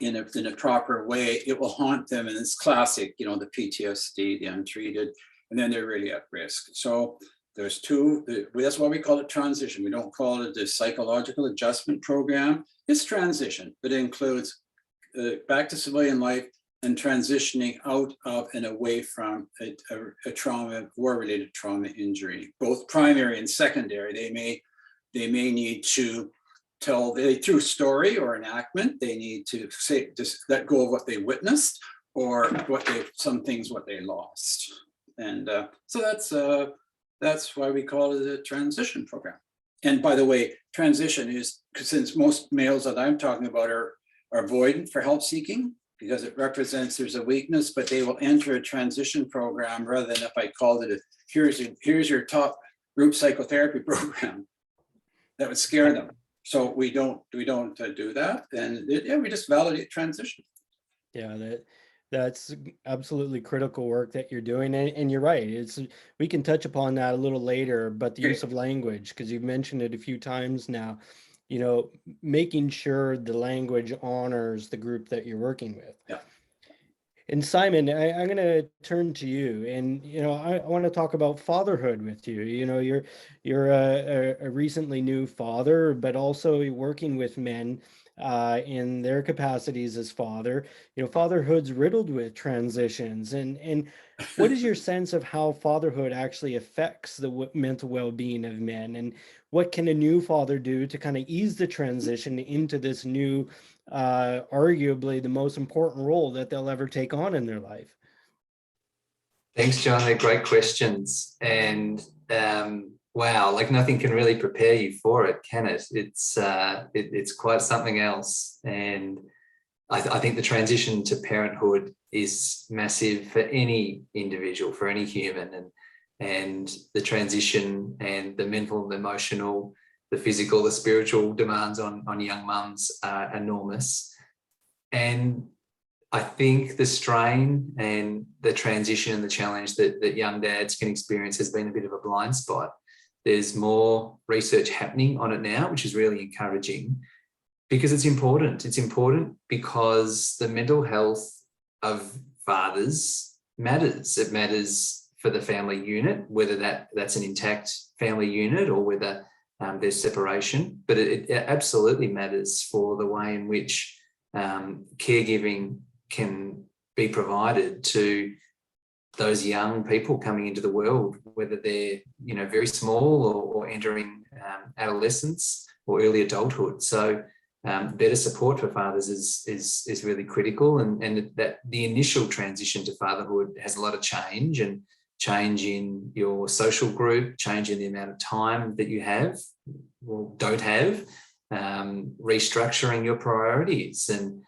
S2: in a proper way, it will haunt them. And it's classic, you know, the PTSD, the untreated, and then they're really at risk. So there's two, that's why we call it transition. We don't call it the psychological adjustment program. It's transition, but it includes back to civilian life and transitioning out of and away from a trauma, war-related trauma injury, both primary and secondary. They may need to tell, through story or enactment, they need to say, just let go of what they witnessed or some things what they lost. And so that's why we call it a transition program. And by the way, transition is, since most males that I'm talking about are avoidant for help seeking, because it represents there's a weakness, but they will enter a transition program rather than if I called it here's your top group psychotherapy program. That would scare them. So we don't do that, and we just validate transition.
S1: Yeah, that's absolutely critical work that you're doing, and you're right. We can touch upon that a little later, but the use of language, because you've mentioned it a few times now, you know, making sure the language honors the group that you're working with.
S2: Yeah.
S1: And Simon, I'm going to turn to you, and you know, I want to talk about fatherhood with you. You know, you're a recently new father, but also you're working with men in their capacities as father. You know, fatherhood's riddled with transitions, and what is your sense of how fatherhood actually affects the mental well-being of men, and what can a new father do to kind of ease the transition into this new, arguably the most important role that they'll ever take on in their life?
S4: Thanks, John. They're great questions. And wow, like nothing can really prepare you for it, can it? It's quite something else. And I think the transition to parenthood is massive for any individual, for any human. And the transition and the mental, the emotional, the physical, the spiritual demands on young mums are enormous. And I think the strain and the transition and the challenge that young dads can experience has been a bit of a blind spot. There's more research happening on it now, which is really encouraging, because it's important. It's important because the mental health of fathers matters. It matters for the family unit, whether that's an intact family unit or whether there's separation, but it absolutely matters for the way in which caregiving can be provided to those young people coming into the world, whether they're, you know, very small or entering adolescence or early adulthood. So better support for fathers is really critical, and that the initial transition to fatherhood has a lot of change in your social group, change in the amount of time that you have or don't have, restructuring your priorities. And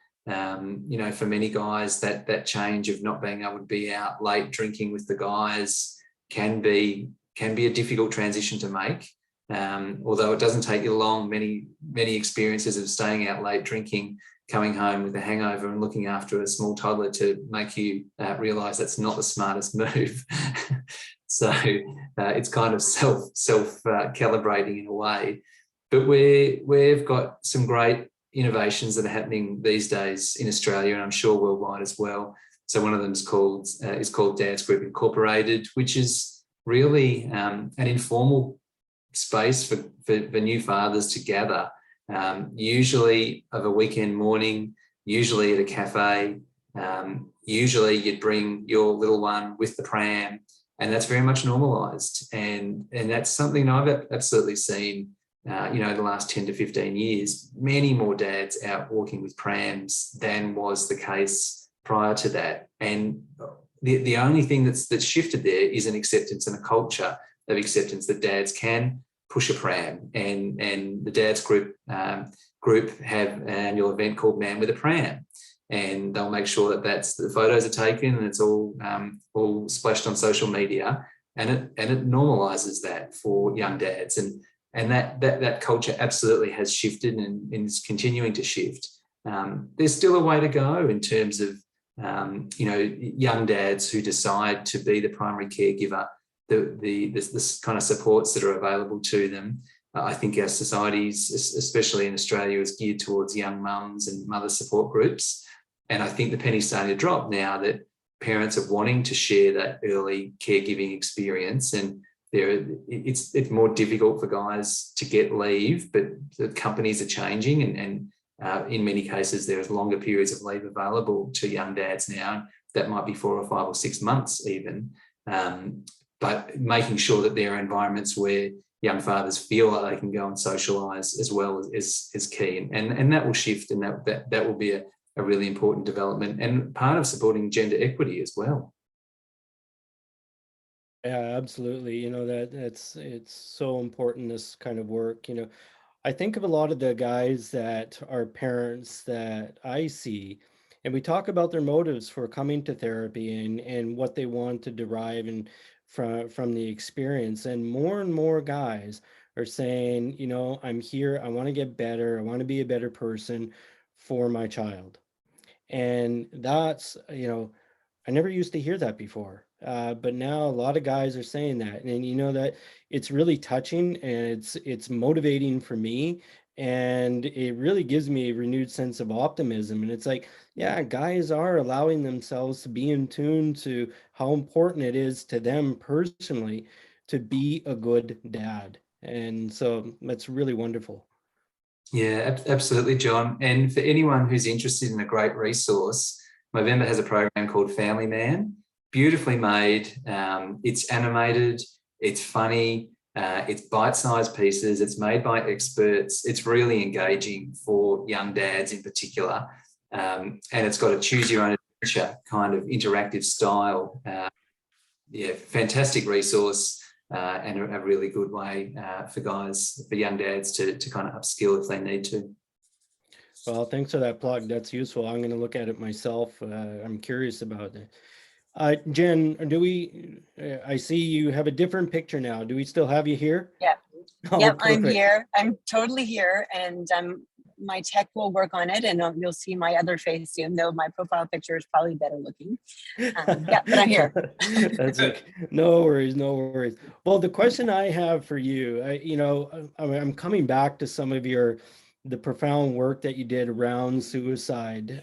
S4: you know, for many guys, that change of not being able to be out late drinking with the guys can be a difficult transition to make. Although it doesn't take you long, many experiences of staying out late drinking, coming home with a hangover and looking after a small toddler to make you realise that's not the smartest move. So it's kind of self calibrating in a way. But we've got some great innovations that are happening these days in Australia, and I'm sure worldwide as well. So one of them is called Dance Group Incorporated, which is really an informal space for new fathers to gather, usually of a weekend morning, usually at a cafe. Usually you'd bring your little one with the pram, and that's very much normalised. And that's something I've absolutely seen, you know, the last 10 to 15 years, many more dads out walking with prams than was the case prior to that. And the only thing that's shifted there is an acceptance and a culture of acceptance that dads can push a pram, and the dads group have an annual event called Man with a Pram, and they'll make sure that the photos are taken and it's all splashed on social media, and it normalizes that for young dads, and that culture absolutely has shifted and is continuing to shift. There's still a way to go in terms of you know, young dads who decide to be the primary caregiver, the kind of supports that are available to them. I think our societies, especially in Australia, is geared towards young mums and mother support groups. And I think the penny's starting to drop now that parents are wanting to share that early caregiving experience, and it's more difficult for guys to get leave, but the companies are changing, and in many cases there's longer periods of leave available to young dads now. That might be 4 or 5 or 6 months even. But making sure that there are environments where young fathers feel like they can go and socialise as well is key, and that will shift, and that will be a really important development and part of supporting gender equity as well.
S1: Yeah, absolutely. You know, it's so important, this kind of work. You know, I think of a lot of the guys that are parents that I see, and we talk about their motives for coming to therapy and what they want to derive and from the experience. And more guys are saying, you know, I'm here, I want to get better, I want to be a better person for my child. And that's, you know, I never used to hear that before, but now a lot of guys are saying that, and you know that it's really touching and it's motivating for me, and it really gives me a renewed sense of optimism. And it's like, yeah, guys are allowing themselves to be in tune to how important it is to them personally to be a good dad, and so that's really wonderful.
S4: Yeah, absolutely, John. And for anyone who's interested in a great resource, Movember has a program called Family Man, beautifully made. It's animated, it's funny, it's bite-sized pieces, it's made by experts. It's really engaging for young dads in particular. And it's got a choose your own adventure kind of interactive style. Yeah, fantastic resource. And a really good way for young dads to kind of upskill if they need to.
S1: Well, thanks for that plug. That's useful. I'm going to look at it myself. I'm curious about it. Jen, I see you have a different picture now. Do we still have you here?
S5: Yeah.
S1: Oh,
S5: Yep, I'm
S1: perfect.
S5: here. I'm totally here, and my tech will work on it, and you'll see my other face soon, though my profile picture is probably better looking. Yeah, but I'm here.
S1: That's okay. No worries, no worries. Well, the question I have for you, I'm coming back to some of the profound work that you did around suicide,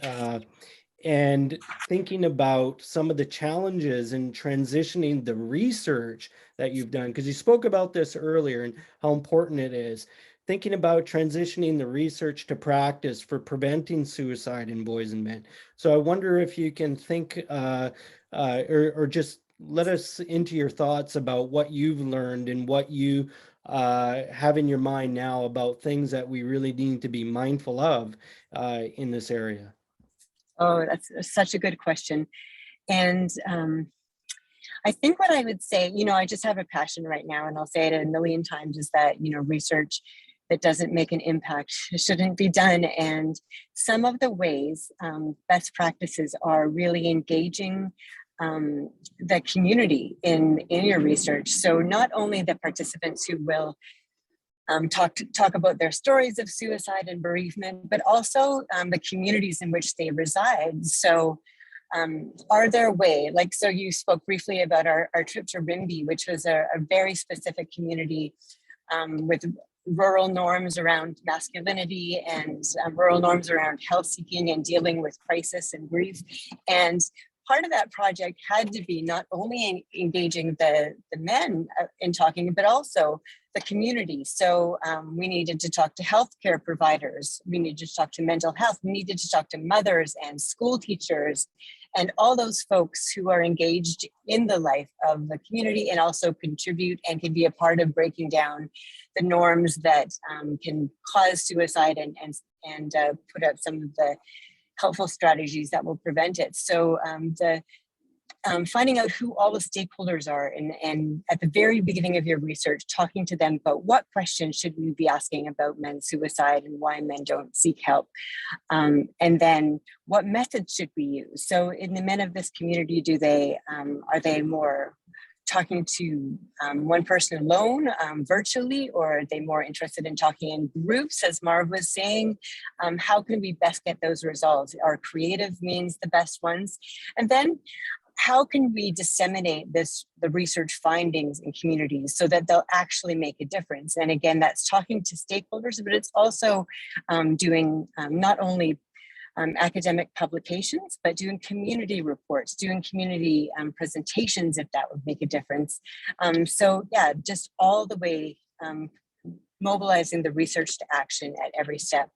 S1: and thinking about some of the challenges in transitioning the research that you've done, because you spoke about this earlier and how important it is. Thinking about transitioning the research to practice for preventing suicide in boys and men. So I wonder if you can think or just let us into your thoughts about what you've learned and what you have in your mind now about things that we really need to be mindful of in this area.
S5: Oh, that's such a good question. And I think what I would say, I just have a passion right now, and I'll say it a million times, is that, research that doesn't make an impact shouldn't be done. And some of the ways, best practices are really engaging the community in your research. So not only the participants who will talk about their stories of suicide and bereavement, but also the communities in which they reside. So are there ways, so you spoke briefly about our trip to Rimby, which was a very specific community with rural norms around masculinity and rural norms around health seeking and dealing with crisis and grief. And part of that project had to be not only engaging the men in talking, but also the community. So we needed to talk to healthcare providers. We needed to talk to mental health. We needed to talk to mothers and school teachers and all those folks who are engaged in the life of the community and also contribute and can be a part of breaking down the norms that can cause suicide and put out some of the helpful strategies that will prevent it. So finding out who all the stakeholders are and at the very beginning of your research, talking to them about what questions should we be asking about men's suicide and why men don't seek help. And then what methods should we use? So in the men of this community, are they more talking to one person alone virtually, or are they more interested in talking in groups, as Marv was saying? How can we best get those results? Are creative means the best ones? And then how can we disseminate the research findings in communities so that they'll actually make a difference? And again, that's talking to stakeholders, but it's also doing not only academic publications, but doing community reports, doing community presentations, if that would make a difference. So yeah, just all the way mobilizing the research to action at every step.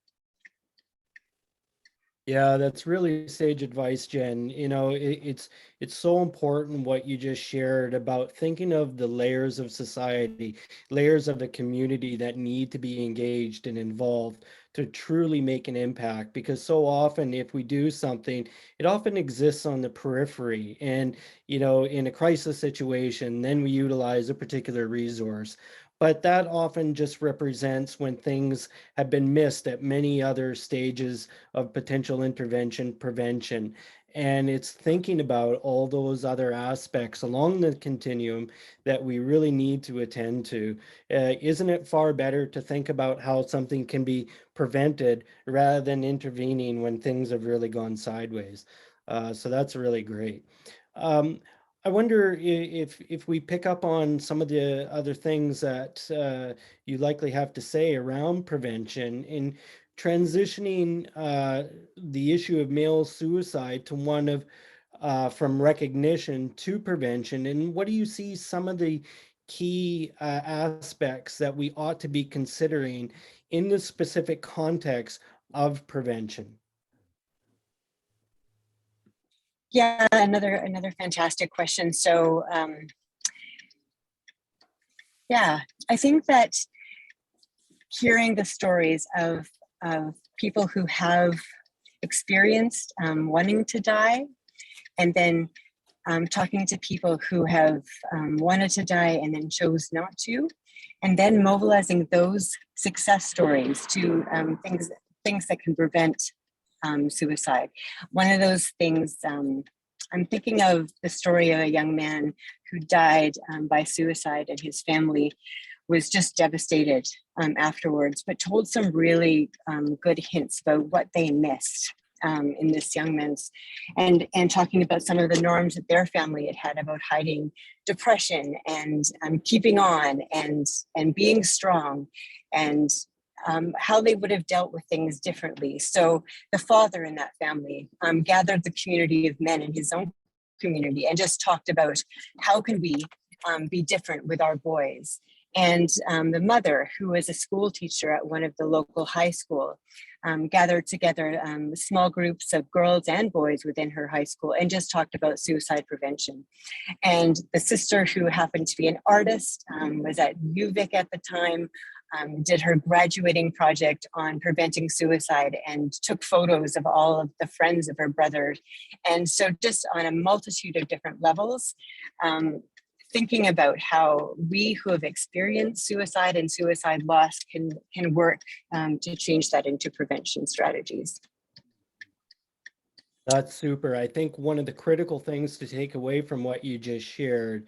S1: Yeah, that's really sage advice, Jen. You know, it's so important what you just shared about thinking of the layers of society, layers of the community that need to be engaged and involved to truly make an impact. Because so often, if we do something, it often exists on the periphery. And, you know, in a crisis situation, then we utilize a particular resource. But that often just represents when things have been missed at many other stages of potential intervention prevention. And it's thinking about all those other aspects along the continuum that we really need to attend to. Isn't it far better to think about how something can be prevented rather than intervening when things have really gone sideways? So that's really great. Um, I wonder if we pick up on some of the other things that you likely have to say around prevention in transitioning the issue of male suicide to one of from recognition to prevention. And what do you see some of the key aspects that we ought to be considering in the specific context of prevention?
S5: Yeah, another fantastic question. So yeah, I think that hearing the stories of people who have experienced wanting to die, and then talking to people who have wanted to die and then chose not to, and then mobilizing those success stories to things that can prevent suicide. One of those things, I'm thinking of the story of a young man who died by suicide, and his family was just devastated afterwards, but told some really good hints about what they missed in this young man's, and talking about some of the norms that their family had had about hiding depression and keeping on and being strong, and how they would have dealt with things differently. So the father in that family gathered the community of men in his own community and just talked about how can we be different with our boys. And the mother, who was a school teacher at one of the local high school, gathered together small groups of girls and boys within her high school and just talked about suicide prevention. And the sister, who happened to be an artist, was at UVic at the time, did her graduating project on preventing suicide and took photos of all of the friends of her brother. And so just on a multitude of different levels, thinking about how we who have experienced suicide and suicide loss can work to change that into prevention strategies.
S1: That's super. I think one of the critical things to take away from what you just shared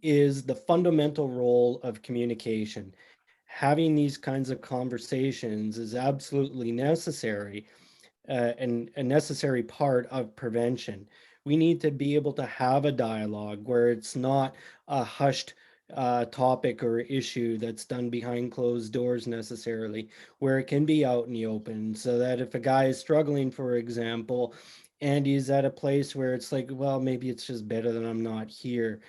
S1: is the fundamental role of communication. Having these kinds of conversations is absolutely necessary and a necessary part of prevention. We need to be able to have a dialogue where it's not a hushed topic or issue that's done behind closed doors necessarily, where it can be out in the open, so that if a guy is struggling, for example, and he's at a place where it's like, well, maybe it's just better that I'm not here,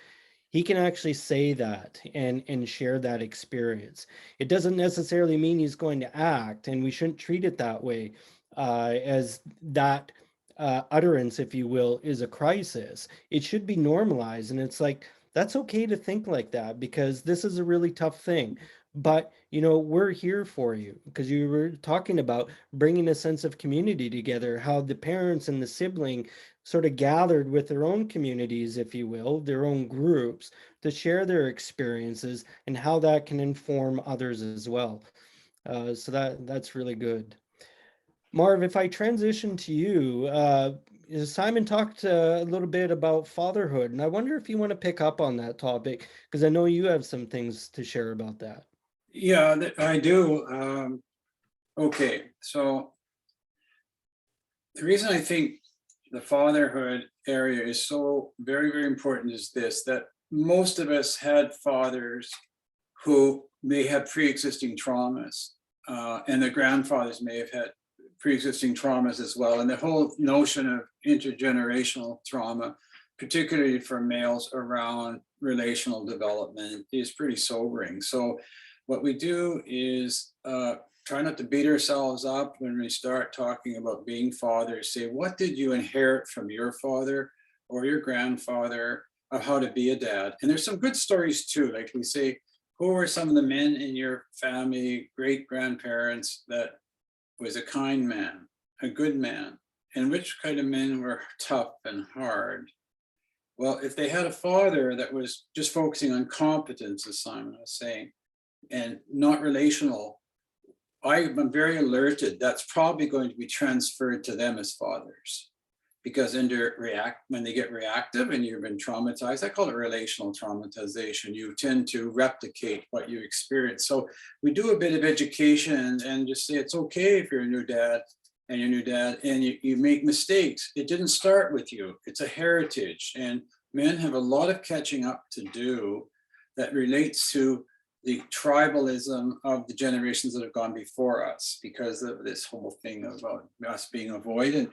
S1: he can actually say that and share that experience. It doesn't necessarily mean he's going to act, and we shouldn't treat it that way, as that utterance, if you will, is a crisis. It should be normalized, and it's like, that's okay to think like that, because this is a really tough thing. But, you know, we're here for you, because you were talking about bringing a sense of community together, how the parents and the sibling sort of gathered with their own communities, if you will, their own groups, to share their experiences and how that can inform others as well. So that's really good. Marv, if I transition to you, Simon talked a little bit about fatherhood, and I wonder if you want to pick up on that topic, because I know you have some things to share about that.
S2: Yeah, I do. Okay, so the reason I think the fatherhood area is so very, very important is this, that most of us had fathers who may have pre-existing traumas, and the grandfathers may have had pre-existing traumas as well. And the whole notion of intergenerational trauma, particularly for males around relational development, is pretty sobering. So what we do is try not to beat ourselves up when we start talking about being fathers. Say, what did you inherit from your father or your grandfather of how to be a dad? And there's some good stories too. Like we say, who are some of the men in your family, great grandparents, that was a kind man, a good man? And which kind of men were tough and hard? Well, if they had a father that was just focusing on competence, as Simon was saying, and not relational, I'm very alerted that's probably going to be transferred to them as fathers. Because when they get reactive and you've been traumatized, I call it relational traumatization. You tend to replicate what you experience. So we do a bit of education and just say it's okay if you're a new dad and you make mistakes. It didn't start with you. It's a heritage, and men have a lot of catching up to do that relates to the tribalism of the generations that have gone before us, because of this whole thing about us being avoidant.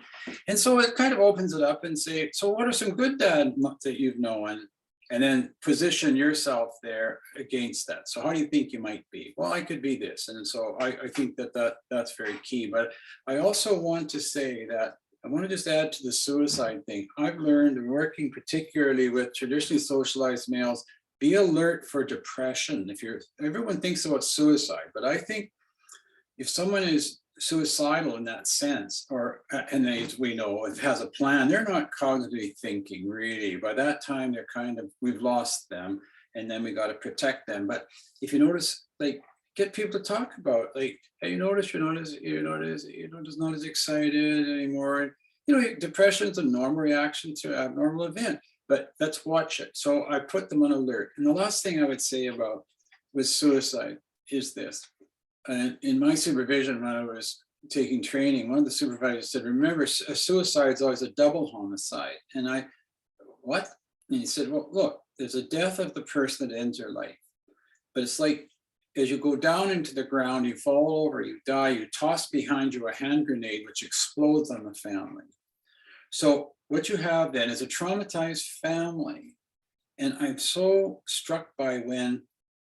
S2: And so it kind of opens it up and say, so what are some good dads that you've known? And then position yourself there against that. So how do you think you might be? Well, I could be this. And so I think that's very key. But I also want to say that I want to just add to the suicide thing. I've learned, working particularly with traditionally socialized males, be alert for depression. Everyone thinks about suicide, but I think if someone is suicidal in that sense, and we know it has a plan, they're not cognitively thinking really. By that time, they're we've lost them, and then we got to protect them. But if you notice, like, get people to talk about, like, hey, you notice you're not as excited anymore. Depression is a normal reaction to an abnormal event, but let's watch it. So I put them on alert. And the last thing I would say with suicide is this. And in my supervision, when I was taking training, one of the supervisors said, remember, a suicide is always a double homicide. And what? And he said, well, look, there's a death of the person that ends your life. But it's like, as you go down into the ground, you fall over, you die, you toss behind you a hand grenade, which explodes on the family. So what you have then is a traumatized family. And I'm so struck by when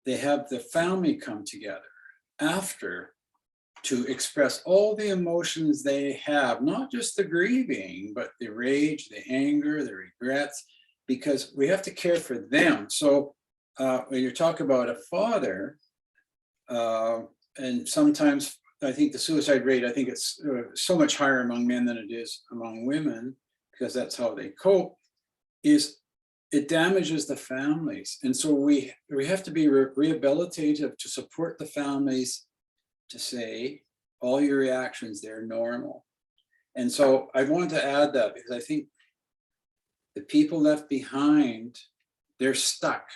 S2: they have the family come together after to express all the emotions they have, not just the grieving, but the rage, the anger, the regrets, because we have to care for them. So when you talk about a father, and sometimes I think the suicide rate, I think it's so much higher among men than it is among women, because that's how they cope, is it damages the families. And so we have to be rehabilitative to support the families, to say all your reactions, they're normal. And so I wanted to add that because I think the people left behind, they're stuck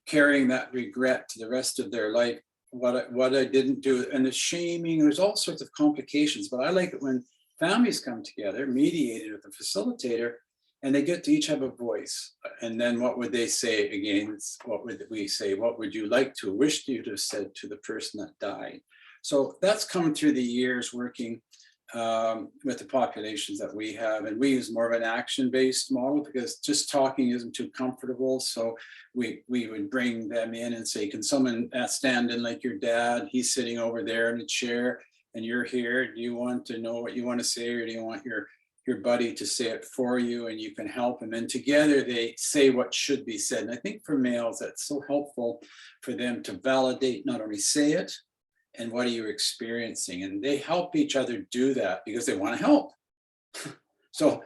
S2: carrying that regret to the rest of their life. What I didn't do, and the shaming, there's all sorts of complications, but I like it when families come together, mediated with a facilitator, and they get to each have a voice. And then what would they say again? What would we say? What would you like to wish you to have said to the person that died? So that's come through the years working with the populations that we have. And we use more of an action-based model because just talking isn't too comfortable. So we would bring them in and say, can someone stand in like your dad? He's sitting over there in a chair and you're here. Do you want to know what you want to say, or do you want your buddy to say it for you and you can help them? And together they say what should be said. And I think for males, that's so helpful for them to validate, not only say it, and what are you experiencing? And they help each other do that because they want to help. So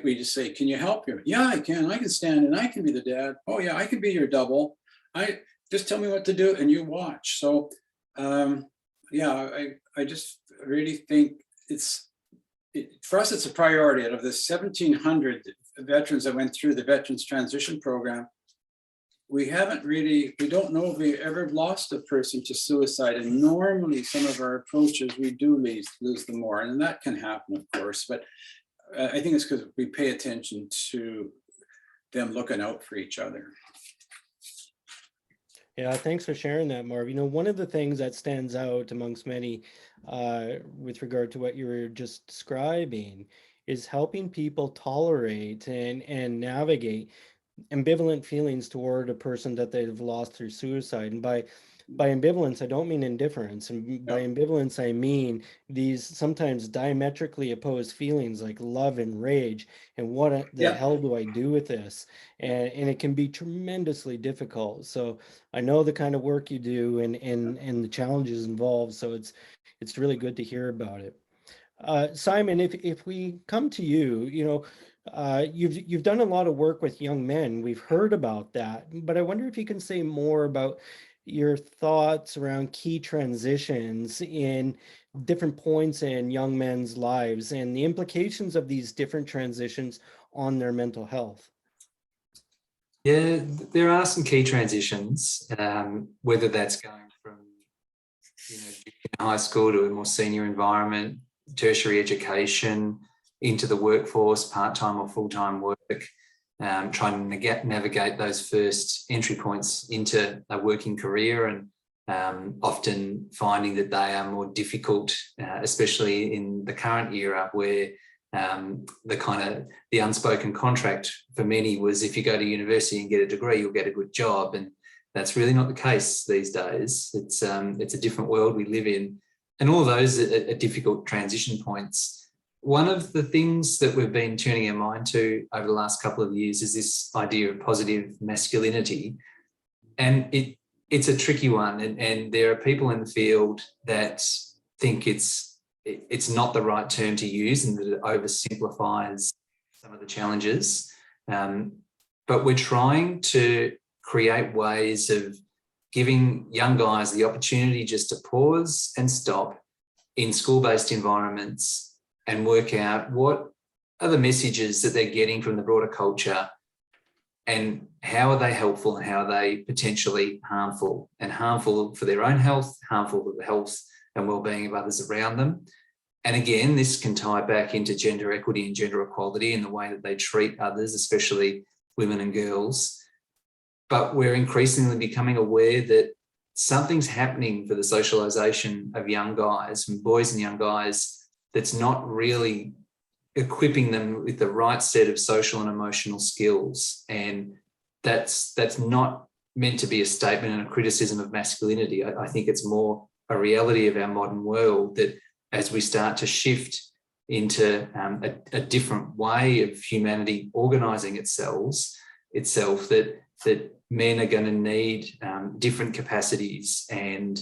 S2: we just say, can you help him? Yeah, I can stand and I can be the dad. Oh yeah, I can be your double. Just tell me what to do and you watch. So yeah, I just really think for us, it's a priority. Out of the 1,700 veterans that went through the Veterans Transition Program, we don't know if we ever lost a person to suicide. And normally some of our approaches, we do lose them more. And that can happen, of course. But I think it's because we pay attention to them looking out for each other.
S1: Yeah, thanks for sharing that, Marv. One of the things that stands out amongst many with regard to what you were just describing is helping people tolerate and navigate ambivalent feelings toward a person that they've lost through suicide. And by by ambivalence, I don't mean indifference. And by ambivalence, I mean these sometimes diametrically opposed feelings like love and rage. And what the hell do I do with this? And it can be tremendously difficult. So I know the kind of work you do and the challenges involved. So it's really good to hear about it. Simon, if we come to you, you've done a lot of work with young men. We've heard about that, but I wonder if you can say more about your thoughts around key transitions in different points in young men's lives and the implications of these different transitions on their mental health.
S4: Yeah, there are some key transitions, whether that's going from junior high school to a more senior environment, tertiary education, into the workforce, part-time or full-time work, trying to navigate those first entry points into a working career, and often finding that they are more difficult, especially in the current era where the unspoken contract for many was, if you go to university and get a degree, you'll get a good job. And that's really not the case these days. It's a different world we live in. And all those are difficult transition points. One of the things that we've been turning our mind to over the last couple of years is this idea of positive masculinity. And it's a tricky one. And there are people in the field that think it's not the right term to use and that it oversimplifies some of the challenges. But we're trying to create ways of giving young guys the opportunity just to pause and stop in school-based environments and work out what are the messages that they're getting from the broader culture and how are they helpful and how are they potentially harmful, and harmful for their own health, harmful for the health and well-being of others around them. And again, this can tie back into gender equity and gender equality and the way that they treat others, especially women and girls. But we're increasingly becoming aware that something's happening for the socialization of young guys, from boys and young guys, that's not really equipping them with the right set of social and emotional skills. And that's not meant to be a statement and a criticism of masculinity. I think it's more a reality of our modern world that as we start to shift into a different way of humanity organising itself, that men are going to need different capacities, and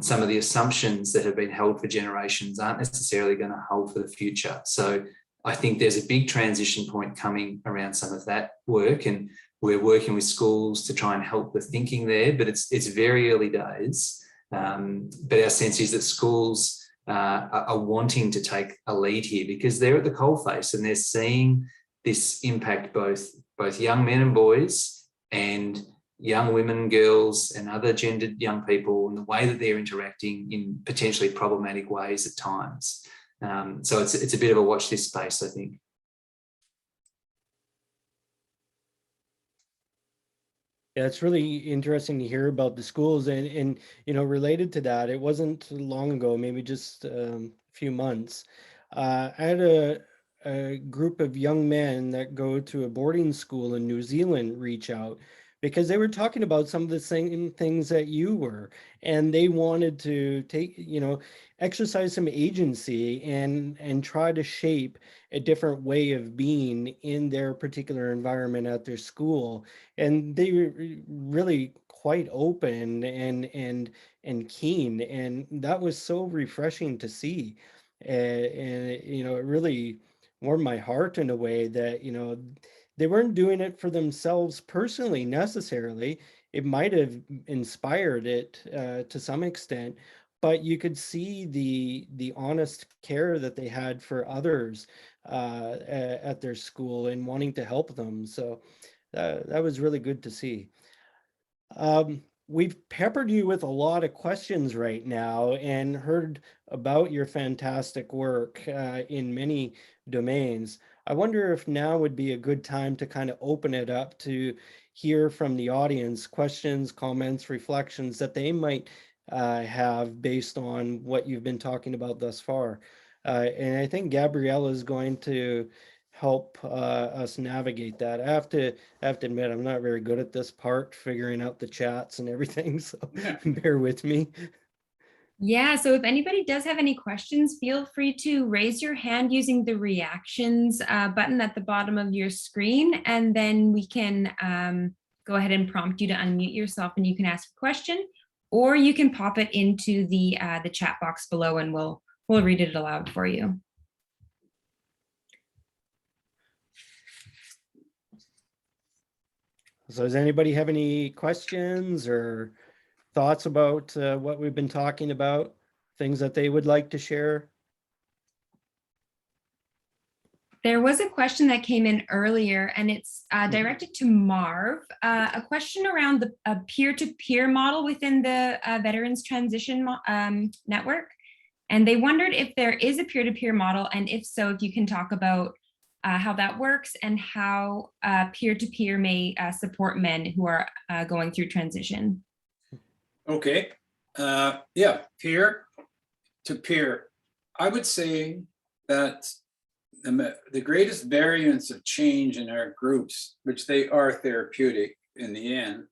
S4: some of the assumptions that have been held for generations aren't necessarily going to hold for the future. So I think there's a big transition point coming around some of that work, and we're working with schools to try and help the thinking there, but it's very early days. But our sense is that schools are wanting to take a lead here because they're at the coalface and they're seeing this impact both young men and boys and young women, girls, and other gendered young people, and the way that they're interacting in potentially problematic ways at times. So it's a bit of a watch this space, I think.
S1: Yeah, it's really interesting to hear about the schools, and related to that, it wasn't long ago, maybe just a few months. I had a group of young men that go to a boarding school in New Zealand reach out because they were talking about some of the same things that you were, and they wanted to exercise some agency and try to shape a different way of being in their particular environment at their school. And they were really quite open and keen, and that was so refreshing to see. And it really warmed my heart in a way that they weren't doing it for themselves personally necessarily. It might have inspired it to some extent, but you could see the honest care that they had for others at their school and wanting to help them. So that was really good to see. We've peppered you with a lot of questions right now and heard about your fantastic work in many domains. I wonder if now would be a good time to kind of open it up to hear from the audience questions, comments, reflections that they might have based on what you've been talking about thus far. And I think Gabriella is going to help us navigate that. I have to admit, I'm not very good at this part, figuring out the chats and everything, so bear with me.
S6: Yeah, so if anybody does have any questions, feel free to raise your hand using the reactions button at the bottom of your screen, and then we can go ahead and prompt you to unmute yourself and you can ask a question, or you can pop it into the chat box below and we'll read it aloud for you.
S1: So does anybody have any questions or thoughts about what we've been talking about, things that they would like to share?
S6: There was a question that came in earlier, and it's directed to Marv, a question around the peer-to-peer model within the Veterans Transition Network. And they wondered if there is a peer-to-peer model, and if so, if you can talk about how that works and how peer-to-peer may support men who are going through transition.
S2: Okay, yeah, peer to peer. I would say that the greatest variance of change in our groups, which they are therapeutic in the end,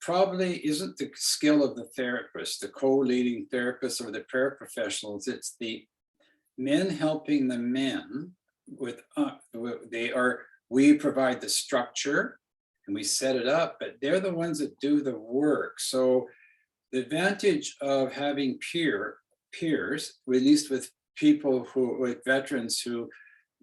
S2: probably isn't the skill of the therapist, the co-leading therapist or the paraprofessionals. It's the men helping the men with, we provide the structure and we set it up, but they're the ones that do the work. So the advantage of having peers, at least with people with veterans who,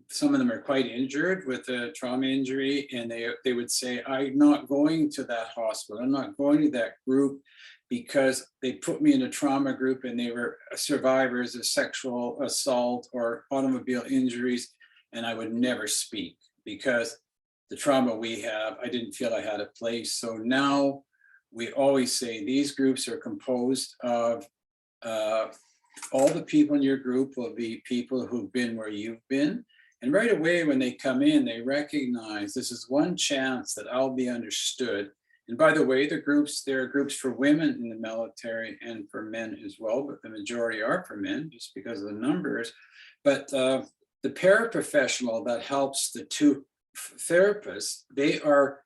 S2: some of them are quite injured with a trauma injury, and they would say, I'm not going to that hospital, I'm not going to that group because they put me in a trauma group and they were survivors of sexual assault or automobile injuries, and I would never speak because the trauma we have, I didn't feel I had a place. So now we always say these groups are composed of all the people in your group will be people who've been where you've been. And right away when they come in, they recognize this is one chance that I'll be understood. And by the way, there are groups for women in the military and for men as well, but the majority are for men just because of the numbers. But the paraprofessional that helps the two therapists, they are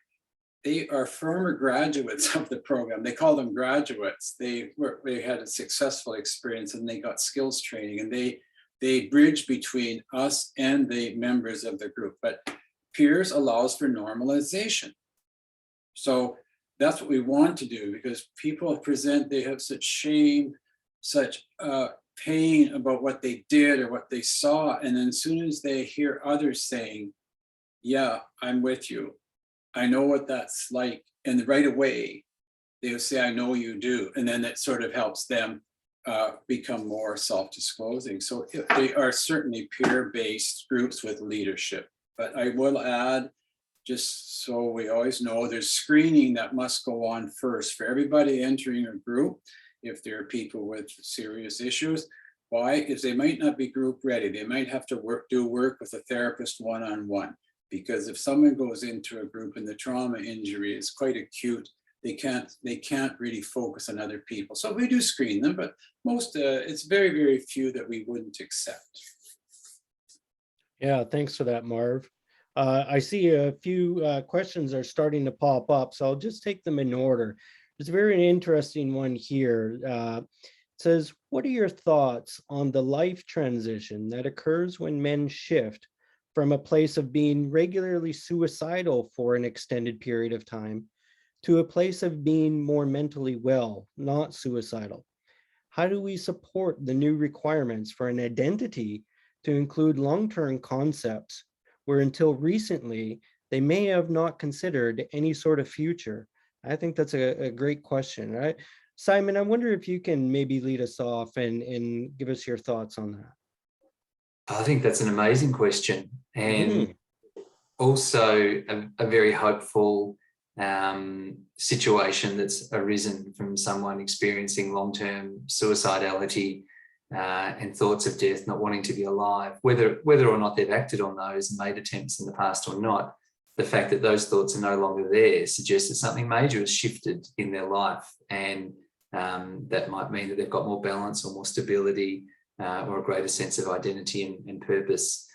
S2: former graduates of the program. They call them graduates. They had a successful experience and they got skills training, and they bridge between us and the members of the group. But peers allows for normalization. So that's what we want to do, because people present, they have such shame, such pain about what they did or what they saw. And then as soon as they hear others saying, yeah, I'm with you, I know what that's like. And right away, they'll say, I know you do. And then that sort of helps them become more self-disclosing. So they are certainly peer-based groups with leadership. But I will add, just so we always know, there's screening that must go on first for everybody entering a group. If there are people with serious issues, why? Because they might not be group ready. They might have to do work with a therapist one-on-one. Because if someone goes into a group and the trauma injury is quite acute, they can't really focus on other people. So we do screen them, but most, it's very, very few that we wouldn't accept.
S1: Yeah, thanks for that, Marv. I see a few questions are starting to pop up, so I'll just take them in order. There's a very interesting one here. It says, what are your thoughts on the life transition that occurs when men shift from a place of being regularly suicidal for an extended period of time to a place of being more mentally well, not suicidal? How do we support the new requirements for an identity to include long-term concepts where until recently, they may have not considered any sort of future? I think that's a great question, right? Simon, I wonder if you can maybe lead us off and give us your thoughts on that.
S4: I think that's an amazing question, and also a very hopeful situation that's arisen from someone experiencing long-term suicidality and thoughts of death, not wanting to be alive. Whether or not they've acted on those and made attempts in the past or not, the fact that those thoughts are no longer there suggests that something major has shifted in their life, and that might mean that they've got more balance or more stability or a greater sense of identity and purpose.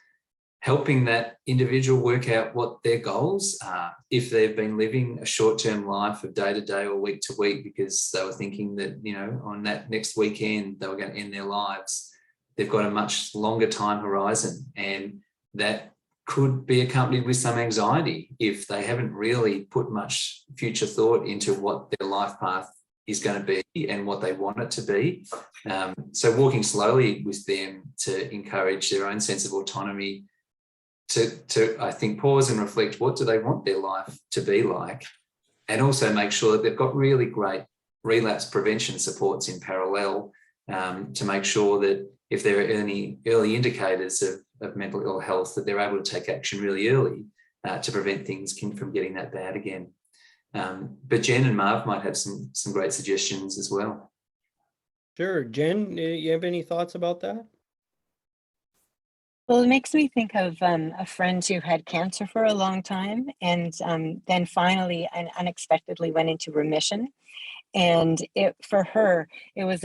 S4: helping that individual work out what their goals are. If they've been living a short-term life of day to day or week to week because they were thinking that, you know, on that next weekend they were going to end their lives, they've got a much longer time horizon, and that could be accompanied with some anxiety if they haven't really put much future thought into what their life path is going to be and what they want it to be. So walking slowly with them to encourage their own sense of autonomy, to I think pause and reflect, what do they want their life to be like, and also make sure that they've got really great relapse prevention supports in parallel, to make sure that if there are any early indicators of mental ill health, that they're able to take action really early to prevent things from getting that bad again. But Jen and Marv might have some great suggestions as well.
S1: Sure. Jen, you have any thoughts about that?
S5: Well, it makes me think of a friend who had cancer for a long time, and then finally and unexpectedly went into remission. And for her, it was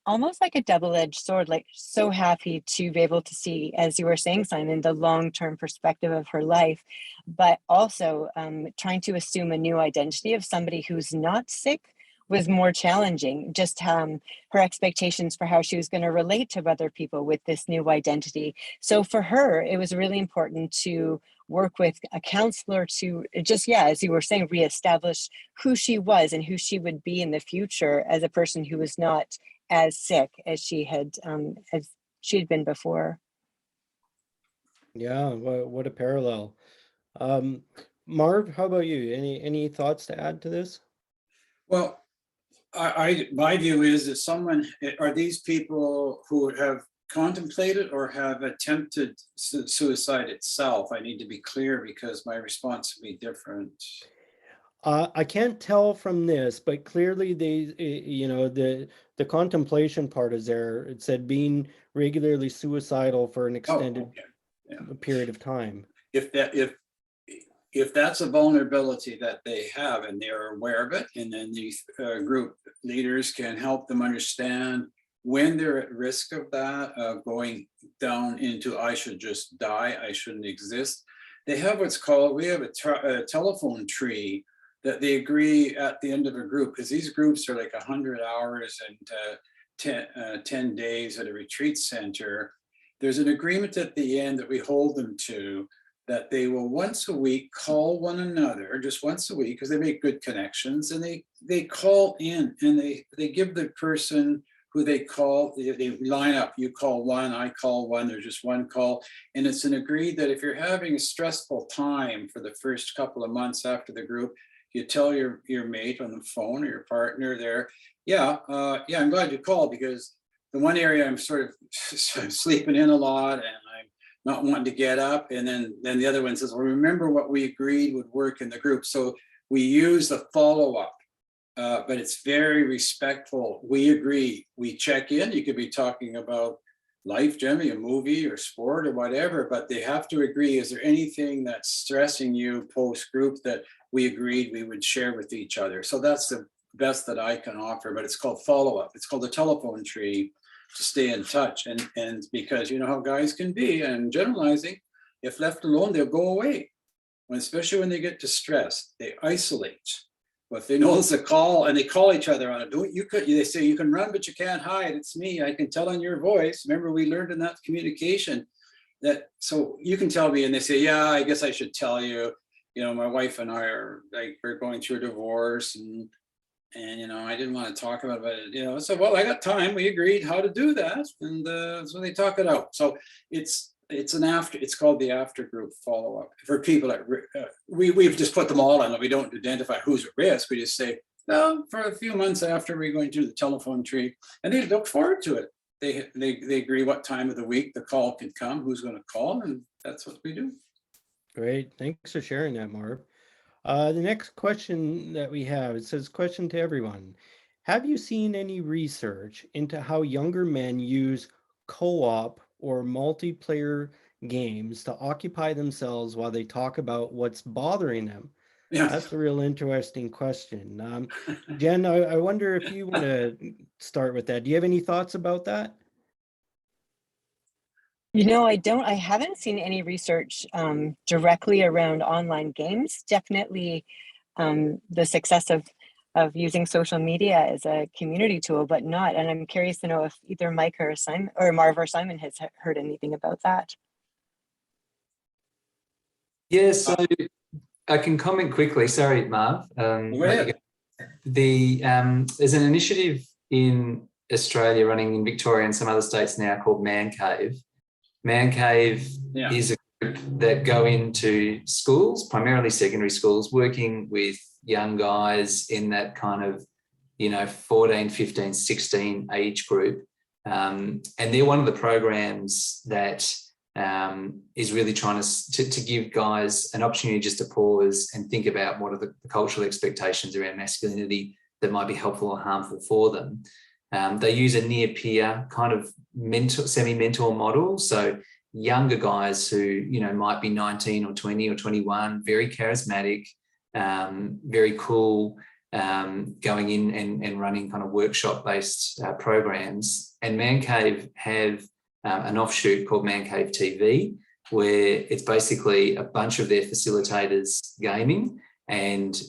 S5: almost like a double-edged sword, like so happy to be able to see, as you were saying, Simon, the long-term perspective of her life, but also trying to assume a new identity of somebody who's not sick was more challenging. Just her expectations for how she was going to relate to other people with this new identity. So for her, it was really important to work with a counselor to just, as you were saying, reestablish who she was and who she would be in the future as a person who was not as sick as she had been before.
S1: Yeah, what a parallel. Marv, how about you? Any thoughts to add to this?
S2: Well, my view is that are these people who have contemplated or have attempted suicide itself? I need to be clear because my response would be different.
S1: I can't tell from this, but clearly the contemplation part is there. It said being regularly suicidal for an extended period of time.
S2: If that's a vulnerability that they have and they're aware of it, and then these group leaders can help them understand when they're at risk of that, going down into I should just die, I shouldn't exist. They have we have a telephone tree that they agree at the end of a group, because these groups are like 100 hours and 10 days at a retreat center. There's an agreement at the end that we hold them to, that they will once a week call one another, just once a week, because they make good connections, and they call in and they give the person who they call, they line up, you call one, I call one, there's just one call. And it's an agreed that if you're having a stressful time for the first couple of months after the group, you tell your mate on the phone or your partner there, I'm glad you called, because the one area I'm sort of sleeping in a lot and I'm not wanting to get up. And then the other one says, well, remember what we agreed would work in the group. So we use the follow-up, but it's very respectful. We agree, we check in. You could be talking about life, generally a movie or sport or whatever, but they have to agree, is there anything that's stressing you post-group that we agreed we would share with each other? So that's the best that I can offer, but it's called follow-up. It's called the telephone tree, to stay in touch. And because you know how guys can be, and generalizing, if left alone, they'll go away. Especially when they get distressed, they isolate. But if they notice a call and they call each other on it, they say you can run, but you can't hide. It's me, I can tell in your voice. Remember, we learned in that communication that, so you can tell me, and they say, yeah, I guess I should tell you, my wife and I are like, we're going through a divorce, and I didn't want to talk about it, so, well, I got time, we agreed how to do that, and so they talk it out. So it's called the after group follow-up for people at we've just put them all on it. We don't identify who's at risk. We just say, well, for a few months after, we're going to do the telephone tree, and they look forward to it. They agree what time of the week the call can come, who's going to call, and that's what we do.
S1: Great, thanks for sharing that, Marv. The next question that we have, it says, question to everyone. Have you seen any research into how younger men use co-op or multiplayer games to occupy themselves while they talk about what's bothering them?
S2: Yeah,
S1: that's a real interesting question. Jen, I wonder if you want to start with that. Do you have any thoughts about that?
S5: You know, I haven't seen any research directly around online games. Definitely the success of using social media as a community tool, but not. And I'm curious to know if either Mike or Simon or Marv or Simon has heard anything about that.
S4: Yeah, so I can comment quickly. Sorry, Marv.
S2: Go ahead.
S4: There's an initiative in Australia running in Victoria and some other states now called Man Cave. Man Cave is a group that go into schools, primarily secondary schools, working with young guys in that kind of, 14, 15, 16 age group. And they're one of the programs that is really trying to give guys an opportunity just to pause and think about what are the cultural expectations around masculinity that might be helpful or harmful for them. They use a near peer kind of semi-mentor model. So younger guys who, might be 19 or 20 or 21, very charismatic, very cool, going in and running kind of workshop-based programs. And Man Cave have an offshoot called Man Cave TV, where it's basically a bunch of their facilitators gaming, and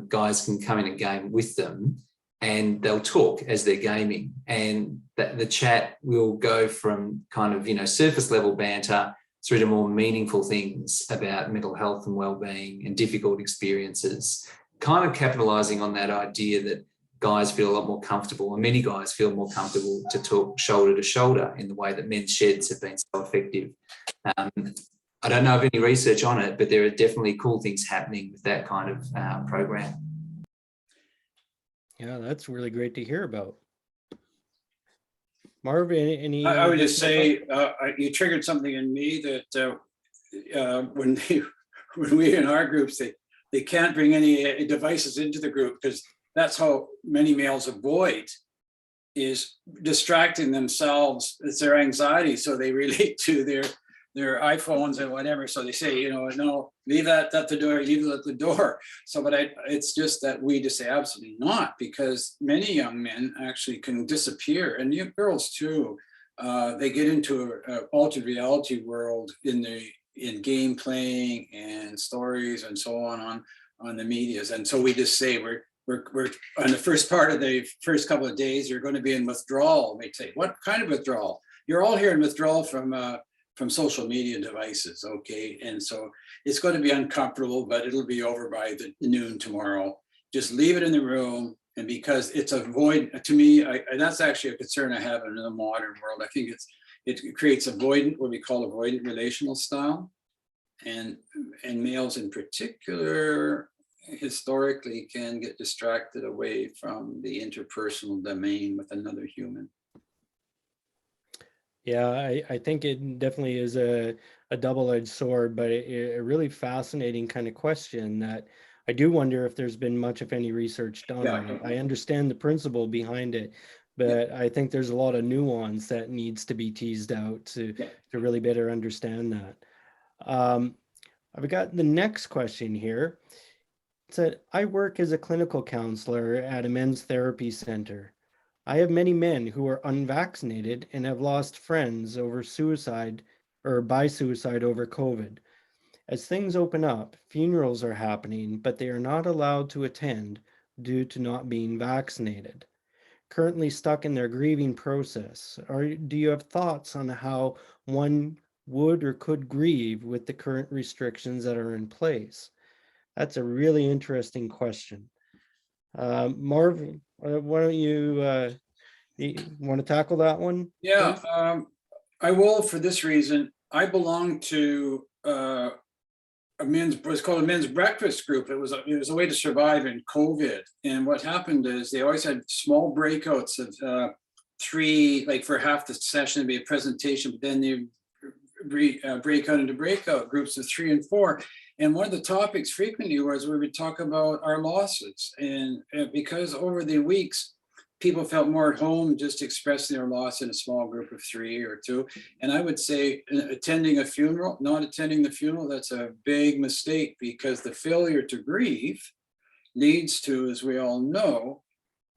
S4: guys can come in and game with them, and they'll talk as they're gaming. And the chat will go from kind of, surface level banter through to more meaningful things about mental health and well-being and difficult experiences, kind of capitalising on that idea that guys feel a lot more comfortable, and many guys feel more comfortable to talk shoulder to shoulder in the way that men's sheds have been so effective. I don't know of any research on it, but there are definitely cool things happening with that kind of program.
S1: Yeah, that's really great to hear about. Marv, any?
S2: I would just say you triggered something in me that when we in our groups, they can't bring any devices into the group, because that's how many males avoid, is distracting themselves. It's their anxiety, so they relate to their iPhones and whatever. So they say, no, leave that at the door, leave it at the door. So, but it's just that we just say absolutely not, because many young men actually can disappear, and young girls too. They get into an altered reality world in game playing and stories and so on the medias. And so we just say we're on the first part of the first couple of days, you're going to be in withdrawal. They say, what kind of withdrawal? You're all here in withdrawal from social media devices, okay? And so it's going to be uncomfortable, but it'll be over by the noon tomorrow. Just leave it in the room. And because it's a void, to me, and that's actually a concern I have in the modern world. I think it creates avoidant, what we call avoidant relational style. And males in particular, historically, can get distracted away from the interpersonal domain with another human.
S1: Yeah, I think it definitely is a double-edged sword, but a really fascinating kind of question that I do wonder if there's been much, if any, research done on it. I understand the principle behind it, but I think there's a lot of nuance that needs to be teased out to really better understand that. I've got the next question here. It said, I work as a clinical counselor at a men's therapy center. I have many men who are unvaccinated and have lost friends over suicide or by suicide over COVID. As things open up, funerals are happening, but they are not allowed to attend due to not being vaccinated. Currently stuck in their grieving process. Do you have thoughts on how one would or could grieve with the current restrictions that are in place? That's a really interesting question. Marv, why don't you want to tackle that one?
S2: Yeah, I will, for this reason. I belong to what's called a men's breakfast group. It was a way to survive in COVID. And what happened is they always had small breakouts of 3, like for half the session, it'd be a presentation, but then they break out into breakout groups of 3 and 4. And one of the topics frequently was we would talk about our losses. And because over the weeks, people felt more at home just expressing their loss in a small group of 3 or 2. And I would say attending a funeral, not attending the funeral, that's a big mistake, because the failure to grieve leads to, as we all know,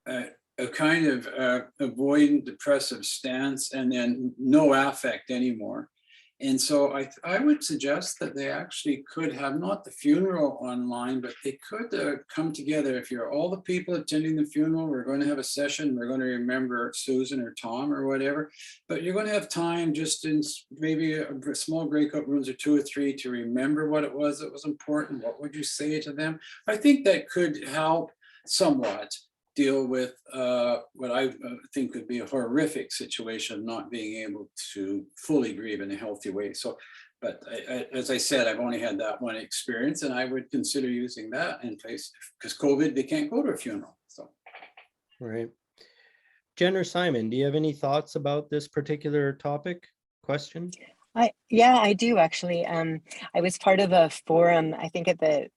S2: a kind of avoidant depressive stance, and then no affect anymore. And so I would suggest that they actually could have not the funeral online, but they could come together. If you're all the people attending the funeral, we're going to have a session. We're going to remember Susan or Tom or whatever, but you're going to have time just in maybe a small breakout rooms or 2 or 3 to remember what it was that was important. What would you say to them? I think that could help somewhat deal with what I think could be a horrific situation of not being able to fully grieve in a healthy way. So, but as I said, I've only had that one experience, and I would consider using that in place because COVID, they can't go to a funeral. So,
S1: Right. Jen or Simon, do you have any thoughts about this particular topic, question?
S5: Yeah, I do actually. I was part of a forum, I think